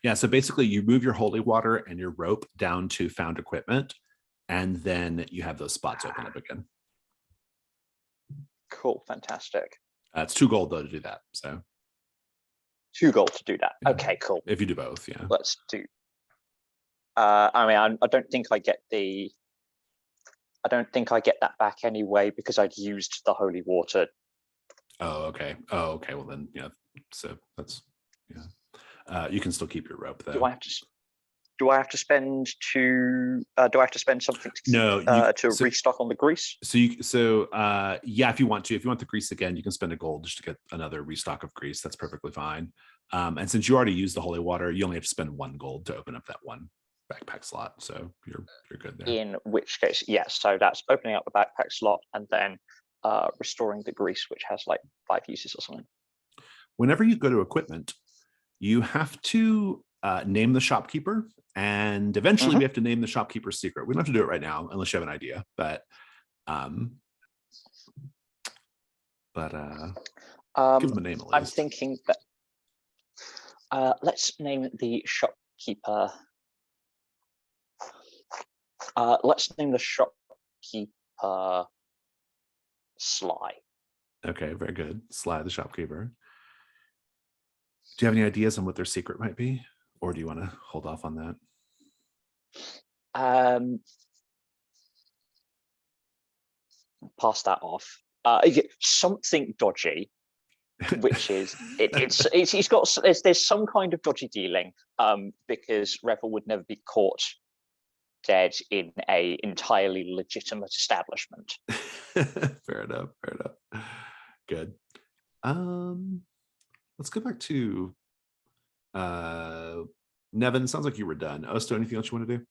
Yeah, so basically you move your holy water and your rope down to found equipment, and then you have those spots open up again. Cool, fantastic. It's 2 gold though to do that. So 2 gold to do that. Yeah. Okay, cool. If you do both, yeah. Let's do. I mean, I don't think I get the. I don't think I get that back anyway because I'd used the holy water. Oh, okay. Oh, okay. Well then, yeah. So that's you can still keep your rope though. Do I have to spend to? Do I have to spend something to restock on the grease? Yeah, if you want the grease again, you can spend a gold just to get another restock of grease. That's perfectly fine. And since you already used the holy water, you only have to spend 1 gold to open up that 1 backpack slot. So you're good there. In which case, yes. So that's opening up the backpack slot and then restoring the grease, which has like 5 uses or something. Whenever you go to equipment, you have to name the shopkeeper, and eventually we have to name the shopkeeper's secret. We don't have to do it right now unless you have an idea, but give them a name at least. I'm thinking that let's name the shopkeeper. Let's name the shopkeeper Sly. Okay, very good. Sly the shopkeeper. Do you have any ideas on what their secret might be? Or do you want to hold off on that? Pass that off. Something dodgy, which is there's some kind of dodgy dealing. Because Revel would never be caught dead in a entirely legitimate establishment. Fair enough. Good. Let's go back to Nevin. Sounds like you were done. Osto, anything else you want to do?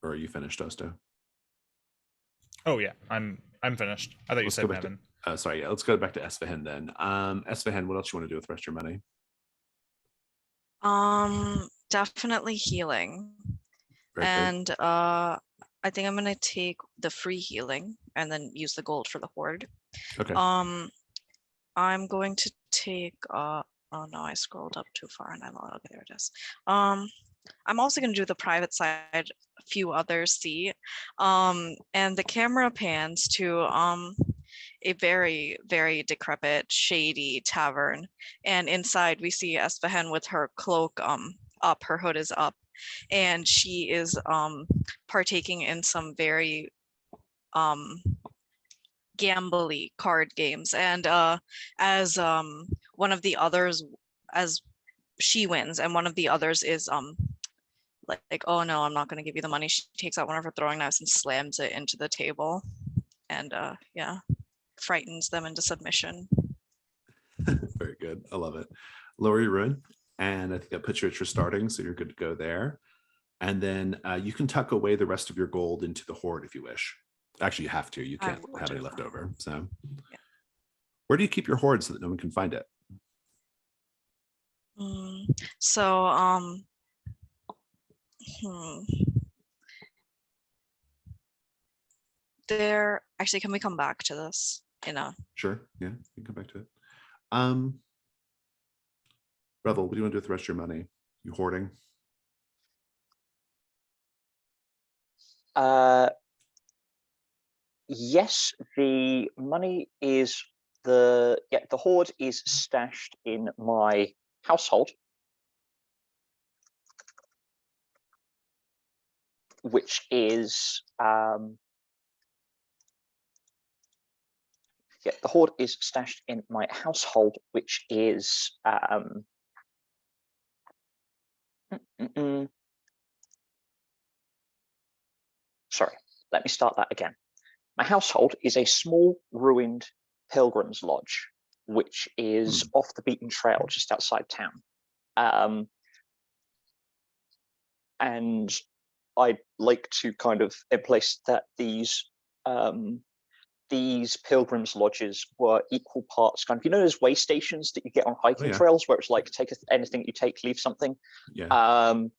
Or are you finished, Osto? Oh yeah, I'm finished. I thought you said Nevin. Sorry, yeah. Let's go back to Esfahan then. Esfahan, what else you want to do with the rest of your money? Definitely healing. Very and good. I think I'm gonna take the free healing and then use the gold for the horde. Okay. I'm going to take oh no, I scrolled up too far and I lost. Okay, there it is. I'm also gonna do the private side, a few others see. And the camera pans to a very, very decrepit, shady tavern. And inside we see Esfahan with her cloak up, her hood is up, and she is partaking in some very gambly card games. And as one of the others, as she wins and one of the others is like, oh no, I'm not going to give you the money, she takes out one of her throwing knives and slams it into the table, and yeah, frightens them into submission. Very good. I love it. Lower your rune, and I think that puts you at your starting, so you're good to go there. And then you can tuck away the rest of your gold into the hoard if you wish. Actually, you have to. You can't have any left over. So yeah. Where do you keep your hoard so that no one can find it? So there actually, can we come back to this in a sure, yeah, you can come back to it. Revel, what do you want to do with the rest of your money? You hoarding? Yes, the money is the hoard is stashed in my household, which is the hoard is stashed in my household, which is sorry, let me start that again. My household is a small ruined pilgrim's lodge, which is off the beaten trail just outside town. And I'd like to kind of place that these pilgrims lodges were equal parts kind of, you know, those way stations that you get on hiking trails where it's like take anything you take, leave something. But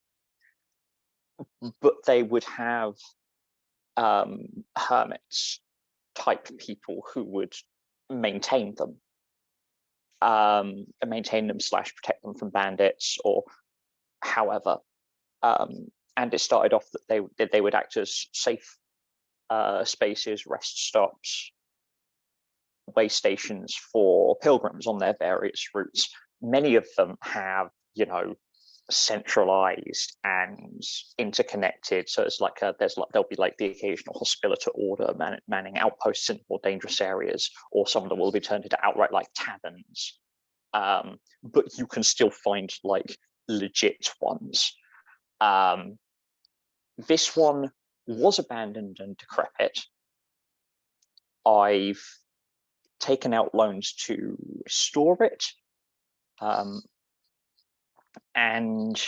they would have hermits type people who would maintain them / protect them from bandits or however. And it started off that they would act as safe spaces, rest stops, way stations for pilgrims on their various routes. Many of them have, you know, centralized and interconnected. So it's like there'll be like the occasional hospitaller order manning outposts in more dangerous areas, or some of them will be turned into outright like taverns. But you can still find like legit ones. This one was abandoned and decrepit. I've taken out loans to restore it. And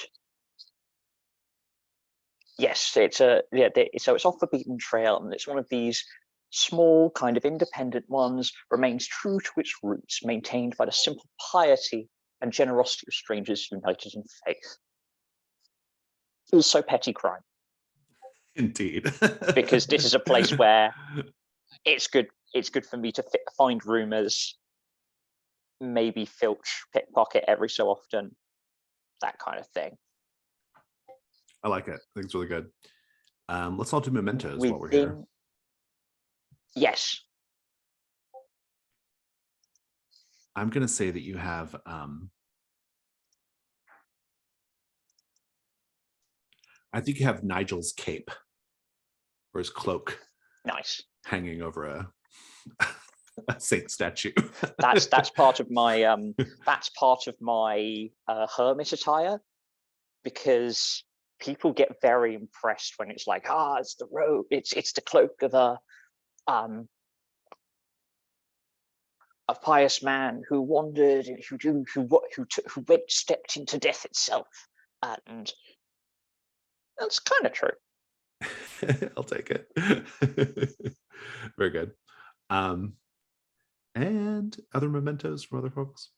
yes, so it's off the beaten trail, and it's one of these small kind of independent ones, remains true to its roots, maintained by the simple piety and generosity of strangers united in faith. Also petty crime. Indeed. Because this is a place where it's good for me to find rumors, maybe filch, pickpocket every so often, that kind of thing. I like it. I think it's really good. Let's all do mementos while we're here. Yes. I'm going to say that you have I think you have Nigel's cape or his cloak. Nice. Hanging over a saint statue. that's part of my hermit attire, because people get very impressed when it's like, it's the robe, it's the cloak of a pious man who wandered and who stepped into death itself, and that's kind of true. I'll take it. Very good. And other mementos from other folks?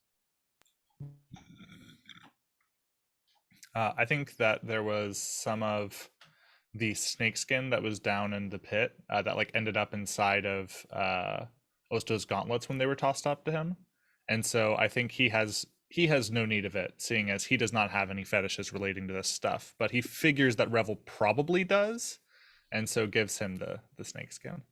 I think that there was some of the snakeskin that was down in the pit that like ended up inside of Osto's gauntlets when they were tossed up to him. And so I think he has no need of it, seeing as he does not have any fetishes relating to this stuff. But he figures that Revel probably does, and so gives him the snakeskin.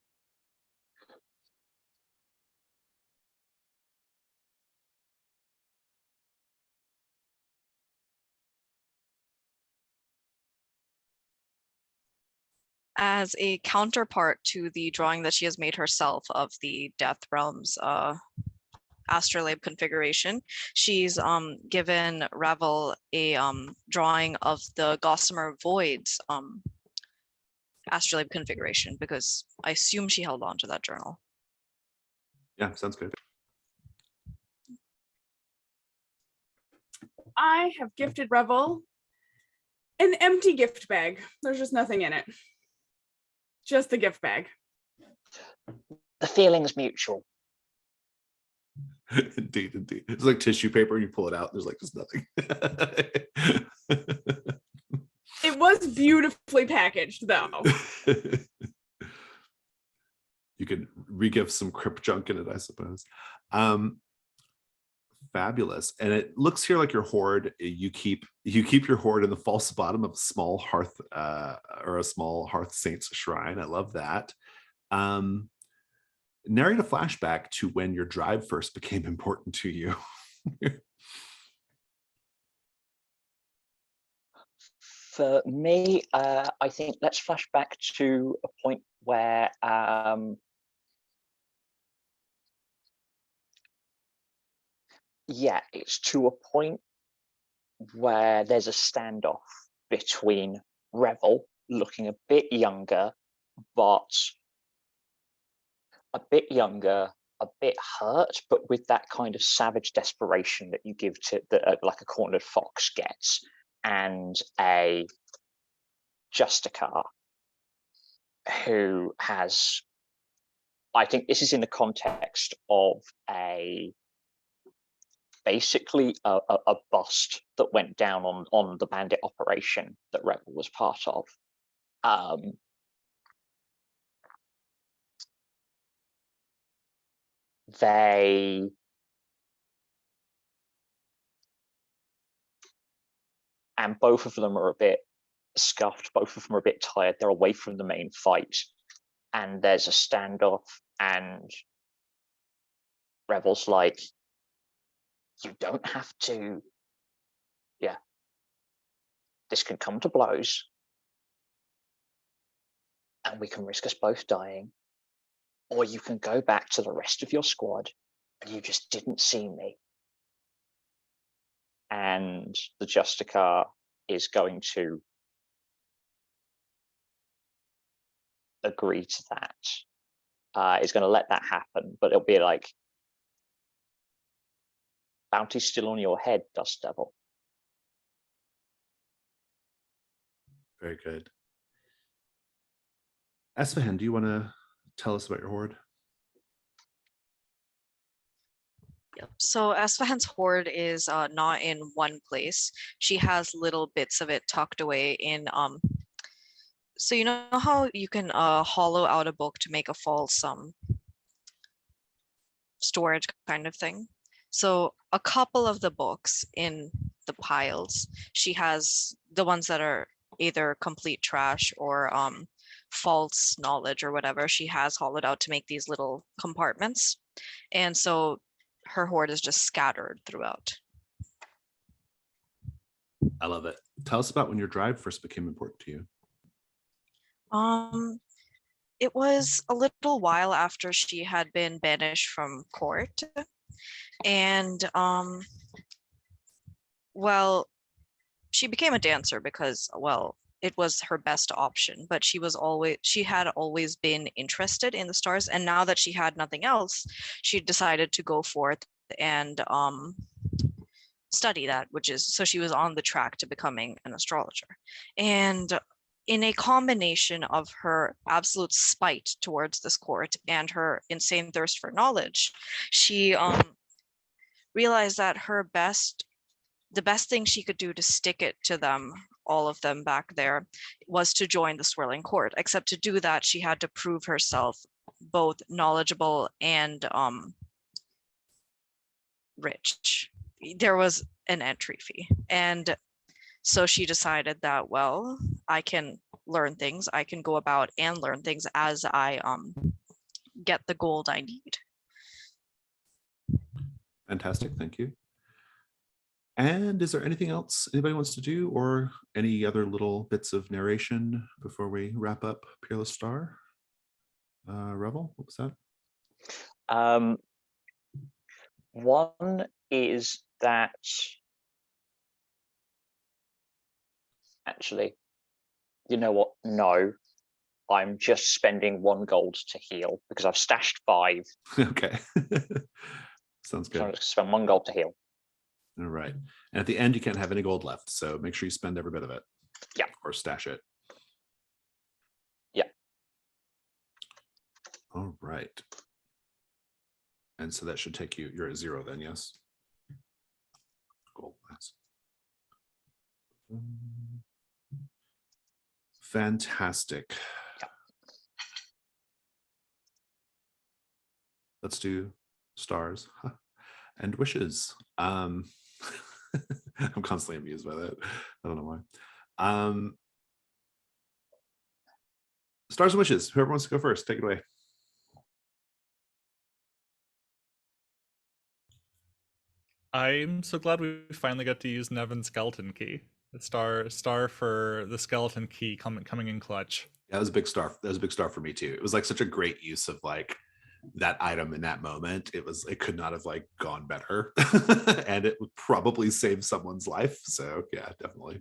As a counterpart to the drawing that she has made herself of the Death Realm's astrolabe configuration, she's given Revel a drawing of the Gossamer Void's astrolabe configuration, because I assume she held on to that journal. Yeah, sounds good. I have gifted Revel an empty gift bag. There's just nothing in it. Just the gift bag. The feeling's mutual. Indeed. It's like tissue paper. You pull it out. There's like just nothing. It was beautifully packaged, though. You could re-gift some crypt junk in it, I suppose. Fabulous. And it looks here like your hoard. You keep your hoard in the false bottom of a small hearth or a small hearth saint's shrine. I love that. narrate a flashback to when your drive first became important to you. For me, I think let's flash back to a point where yeah, it's to a point where there's a standoff between Revel, looking a bit younger, but a bit hurt, but with that kind of savage desperation that you give to like a cornered fox gets, and a Justicar who has, I think this is in the context of basically a bust that went down on the bandit operation that Rebel was part of. And both of them are a bit scuffed, both of them are a bit tired, they're away from the main fight, and there's a standoff, and Rebel's like, you don't have to, yeah, this can come to blows, and we can risk us both dying, or you can go back to the rest of your squad, and you just didn't see me. And the Justicar is going to agree to that. Is going to let that happen, but it'll be like, bounty's still on your head, Dust Devil. Very good. Esfahan, do you want to tell us about your horde? Yep. So Esfahan's horde is not in one place. She has little bits of it tucked away in so you know how you can hollow out a book to make a false storage kind of thing? So a couple of the books in the piles, she has the ones that are either complete trash or false knowledge or whatever, she has hollowed out to make these little compartments. And so her horde is just scattered throughout. I love it. Tell us about when your drive first became important to you. It was a little while after she had been banished from court. And well, she became a dancer because, well, it was her best option, but she had always been interested in the stars, and now that she had nothing else, she decided to go forth and study that, so she was on the track to becoming an astrologer. And in a combination of her absolute spite towards this court and her insane thirst for knowledge, she realized that the best thing she could do to stick it to them, all of them back there, was to join the swirling court. Except to do that, she had to prove herself both knowledgeable and rich. There was an entry fee. And so she decided that, well, I can learn things. I can go about and learn things as I get the gold I need. Fantastic, thank you. And is there anything else anybody wants to do, or any other little bits of narration before we wrap up Peerless Star? Revel, what was that? One is that, actually, you know what? No, I'm just spending 1 gold to heal because I've stashed 5. Okay. Sounds good. So I'm just spend 1 gold to heal. All right. And at the end, you can't have any gold left, so make sure you spend every bit of it. Yeah. Or stash it. Yeah. All right. And so that should take you, you're at 0 then, yes? Gold last. Fantastic. Yeah. Let's do stars and wishes. I'm constantly amused by that. I don't know why. Stars and wishes. Whoever wants to go first, take it away. I'm so glad we finally got to use Nevin's skeleton key. The star for the skeleton key coming in clutch. That was a big star. That was a big star for me too. It was like such a great use of like that item in that moment. It could not have like gone better. And it would probably save someone's life. So yeah, definitely.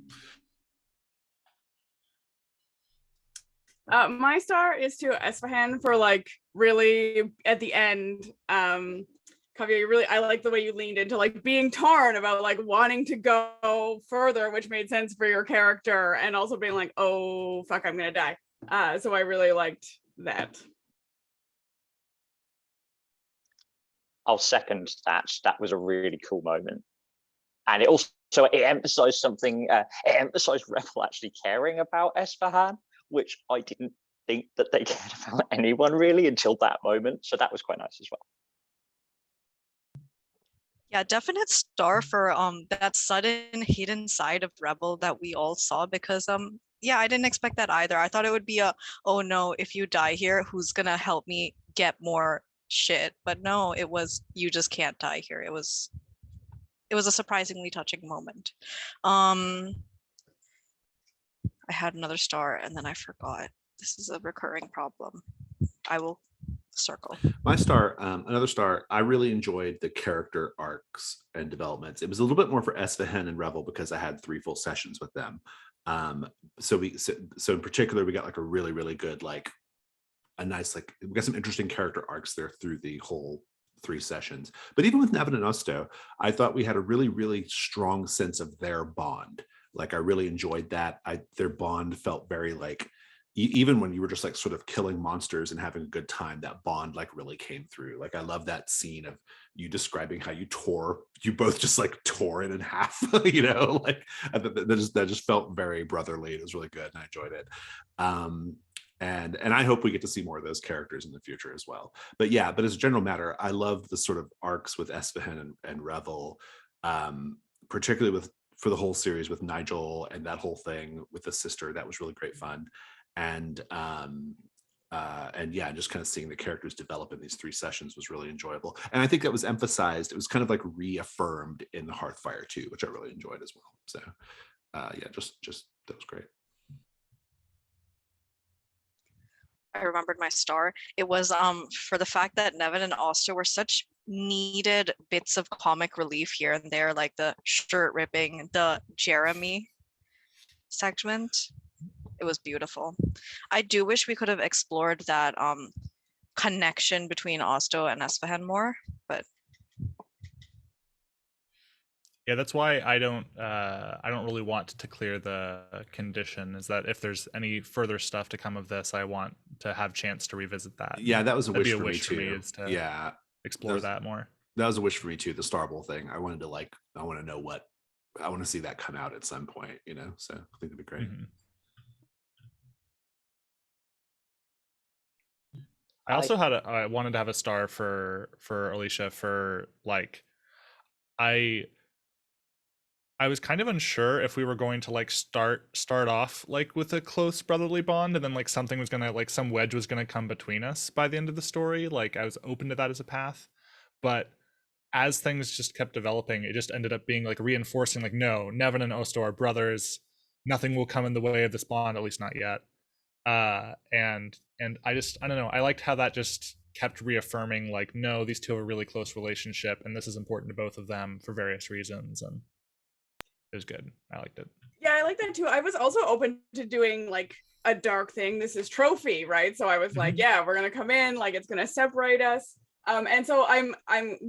My star is to Esfahan for like really at the end. Kavya, I like the way you leaned into like being torn about like wanting to go further, which made sense for your character, and also being like, oh fuck, I'm gonna die. So I really liked that. I'll second that. That was a really cool moment, and it emphasized something. It emphasized Rebel actually caring about Esfahan, which I didn't think that they cared about anyone really until that moment. So that was quite nice as well. Yeah, definite star for that sudden hidden side of Rebel that we all saw, because yeah, I didn't expect that either. I thought it would be a, oh no, if you die here, who's gonna help me get more shit? But no, it was, you just can't die here. It was a surprisingly touching moment. I had another star and then I forgot. This is a recurring problem. I will circle. My star, another star, I really enjoyed the character arcs and developments. It was a little bit more for Esfahan and Revel because I had 3 full sessions with them. So in particular, we got like a really, really good, like a nice, like we got some interesting character arcs there through the whole 3 sessions. But even with Nevin and Osto, I thought we had a really, really strong sense of their bond. Like I really enjoyed that. Their bond felt very like, even when you were just like sort of killing monsters and having a good time, that bond like really came through. Like I love that scene of you describing how you both just like tore it in half, you know, like that just felt very brotherly. It was really good and I enjoyed it. And I hope we get to see more of those characters in the future as well. But yeah, but as a general matter, I love the sort of arcs with Esfahan and Revel, particularly for the whole series with Nigel and that whole thing with the sister. That was really great fun. And yeah, just kind of seeing the characters develop in these 3 sessions was really enjoyable. And I think that was emphasized. It was kind of like reaffirmed in the Hearthfire 2, which I really enjoyed as well. So yeah, just that was great. I remembered my star. It was for the fact that Nevin and Oster were such needed bits of comic relief here and there, like the shirt ripping, the Jeremy segment. It was beautiful. I do wish we could have explored that connection between Osto and Esfahan more, but yeah, that's why I don't really want to clear the condition, is that if there's any further stuff to come of this, I want to have chance to revisit that. Yeah, that was a wish for me too. Is to yeah, explore that more. That was a wish for me too, the Star Bowl thing. I want to see that come out at some point, you know, so I think it'd be great. Mm-hmm. I also I wanted to have a star for Alicia for like, I was kind of unsure if we were going to like start off like with a close brotherly bond and then like something was gonna, like some wedge was gonna come between us by the end of the story. Like I was open to that as a path, but as things just kept developing, it just ended up being like reinforcing like, no, Nevin and Osto are brothers, nothing will come in the way of this bond, at least not yet. And I don't know, I liked how that just kept reaffirming like, no, these two have a really close relationship and this is important to both of them for various reasons, and it was good. I liked it. Yeah, I like that too. I was also open to doing like a dark thing. This is trophy, right? So I was like, yeah, we're gonna come in, like it's gonna separate us. And so I'm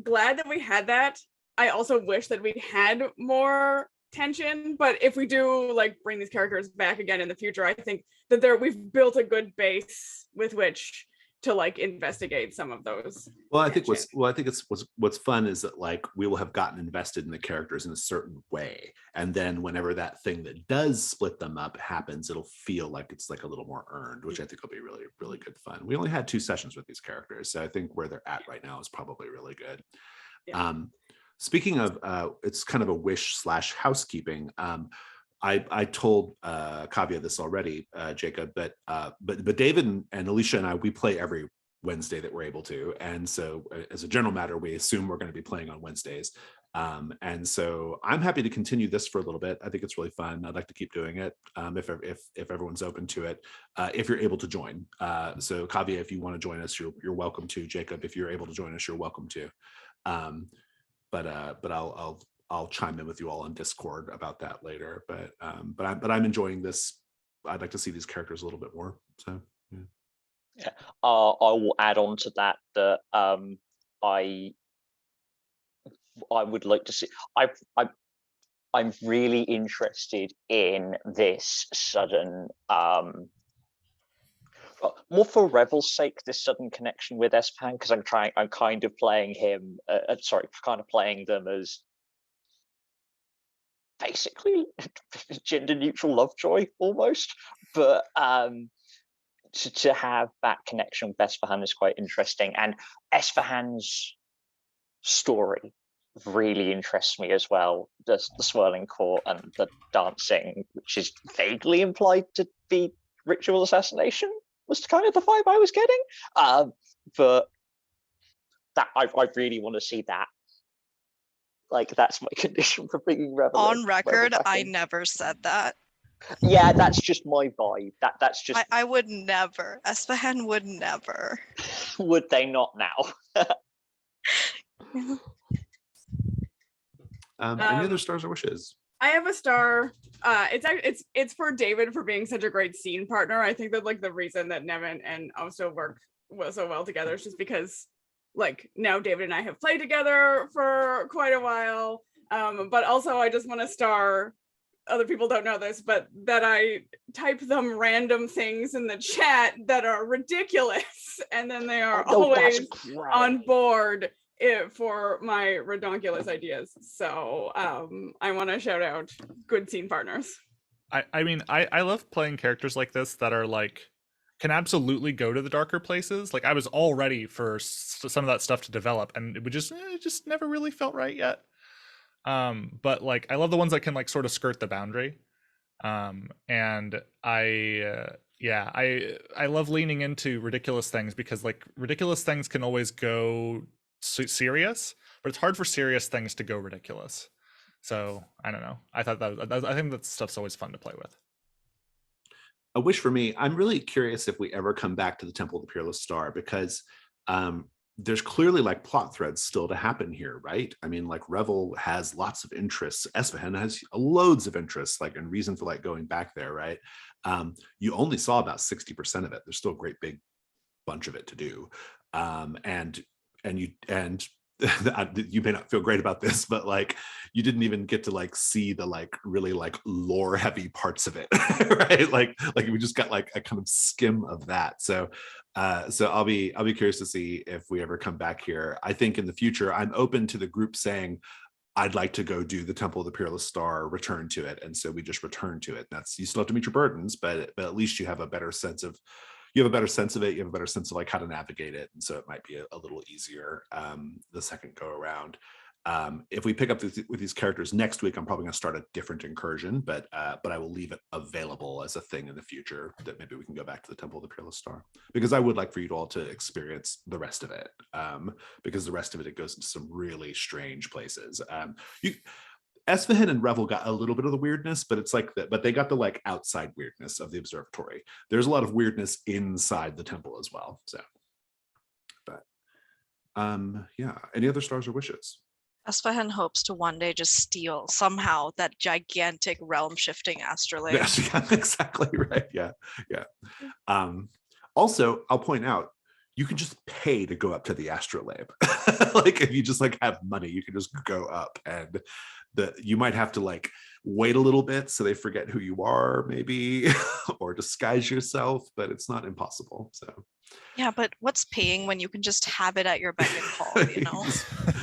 glad that we had that. I also wish that we'd had more tension, but if we do like bring these characters back again in the future, I think that we've built a good base with which to like investigate some of those. Well, I think what's fun is that like we will have gotten invested in the characters in a certain way, and then whenever that thing that does split them up happens, it'll feel like it's like a little more earned, which I think will be really, really good fun. We only had 2 sessions with these characters, so I think where they're at right now is probably really good. Yeah. Speaking of, it's kind of a wish / housekeeping. I told Kavya this already, Jacob, but David and Alicia and I, we play every Wednesday that we're able to, and so as a general matter, we assume we're going to be playing on Wednesdays. And so I'm happy to continue this for a little bit. I think it's really fun. I'd like to keep doing it if everyone's open to it, if you're able to join. So Kavya, if you want to join us, you're welcome to. Jacob, if you're able to join us, you're welcome to. But I'll chime in with you all on Discord about that later. But I'm enjoying this. I'd like to see these characters a little bit more. So yeah. I will add on to that I would like to see. I'm really interested in this sudden, more for Revel's sake, this sudden connection with Espan, because I'm kind of playing him. Kind of playing them as basically gender neutral Lovejoy almost, but to have that connection with Esfahan is quite interesting, and Esfahan's story really interests me as well. The swirling court and the dancing, which is vaguely implied to be ritual assassination, was kind of the vibe I was getting. But that I really want to see that. Like, that's my condition for bringing Revel. On record, I never said that. Yeah, that's just my vibe. That's just. I would never. Esfahan would never. Would they not now? any other stars or wishes? I have a star. It's for David for being such a great scene partner. I think that like the reason that Nevin and Oso work so well together is just because like now David and I have played together for quite a while. But also I just want to star. Other people don't know this, but that I type them random things in the chat that are ridiculous, and then they are always on board for my redonkulous ideas. So I want to shout out good scene partners. I mean, I love playing characters like this that are like can absolutely go to the darker places. Like I was all ready for some of that stuff to develop, and it just never really felt right yet. But like I love the ones that can like sort of skirt the boundary. And I love leaning into ridiculous things because like ridiculous things can always go serious, but it's hard for serious things to go ridiculous. So I don't know. I think that stuff's always fun to play with. A wish for me, I'm really curious if we ever come back to the Temple of the Peerless Star, because there's clearly like plot threads still to happen here, right? I mean, like Revel has lots of interests. Esfahan has loads of interests, like, and reason for like going back there, right? You only saw about 60% of it. There's still a great big bunch of it to do. And you may not feel great about this, but like you didn't even get to like see the like really like lore heavy parts of it, right? Like we just got like a kind of skim of that. So I'll be curious to see if we ever come back here. I think in the future, I'm open to the group saying, I'd like to go do the Temple of the Peerless Star, return to it. And so we just return to it. That's, you still have to meet your burdens, but at least you have a better sense of, it. You have a better sense of like how to navigate it. And so it might be a little easier the second go around. If we pick up with these characters next week, I'm probably going to start a different incursion, but I will leave it available as a thing in the future that maybe we can go back to the Temple of the Peerless Star, because I would like for you all to experience the rest of it, because the rest of it goes into some really strange places. Esfahan and Revel got a little bit of the weirdness, but it's like but they got the like outside weirdness of the observatory. There's a lot of weirdness inside the temple as well. So, but yeah. Any other stars or wishes? Esfahan hopes to one day just steal somehow that gigantic realm-shifting astrolabe. Yes, yeah, exactly right. Yeah. Also, I'll point out, you can just pay to go up to the astrolabe. Like if you just like have money, you can just go up, and you might have to like wait a little bit so they forget who you are, maybe, or disguise yourself, but it's not impossible. So yeah, but what's paying when you can just have it at your beck and call, you know?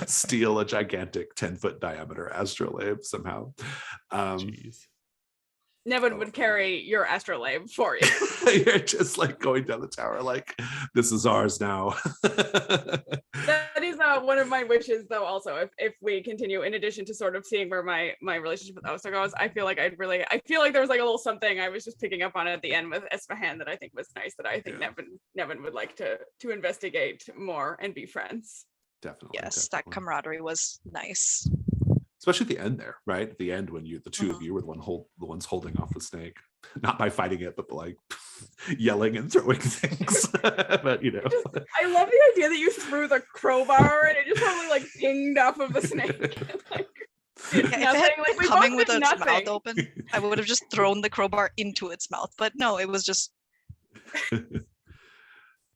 Steal a gigantic 10-foot diameter astrolabe somehow. Nevin would carry your astrolabe for you. You're just like going down the tower like, this is ours now. That is one of my wishes, though. Also, if we continue, in addition to sort of seeing where my relationship with Osa goes, I feel like there was like a little something I was just picking up on at the end with Esfahan that I think was nice, that I think Nevin would like to investigate more and be friends. Definitely. Yes, that camaraderie was nice. especially at the end there, right? At the end when the two of you were the ones holding off the snake, not by fighting it, but like yelling and throwing things. But I love the idea that you threw the crowbar and it just probably like pinged off of the snake. Like, if it had been coming with its mouth open, I would have just thrown the crowbar into its mouth. But no, it was just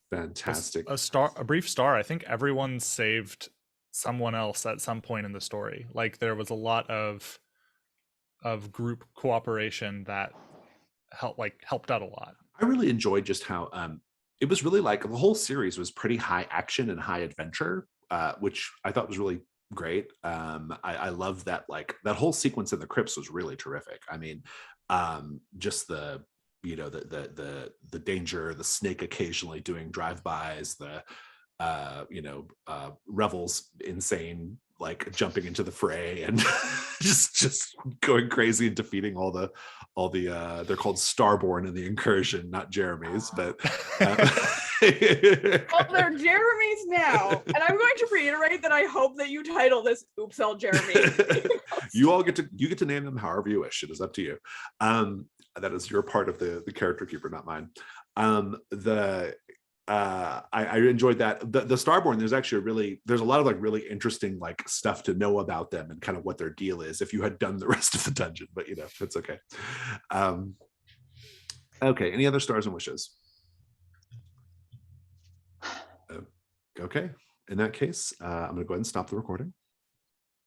fantastic. A brief star. I think everyone saved someone else at some point in the story. Like there was a lot of group cooperation that helped out a lot. I really enjoyed just how it was really like the whole series was pretty high action and high adventure, which I thought was really great. I love that, like that whole sequence in the crypts was really terrific. I mean, just the the danger, the snake occasionally doing drive-bys, the Revel's insane like jumping into the fray and just going crazy and defeating all the they're called Starborn in the incursion, not Jeremy's, but well, they're Jeremy's now, and I'm going to reiterate that I hope that you title this "Oops, All Jeremy." You get to name them however you wish. It is up to you. That is your part of the character keeper, not mine. I enjoyed that. The Starborn, there's a lot of like really interesting like stuff to know about them and kind of what their deal is if you had done the rest of the dungeon, but it's okay. Okay, any other stars and wishes? Okay, in that case, I'm gonna go ahead and stop the recording.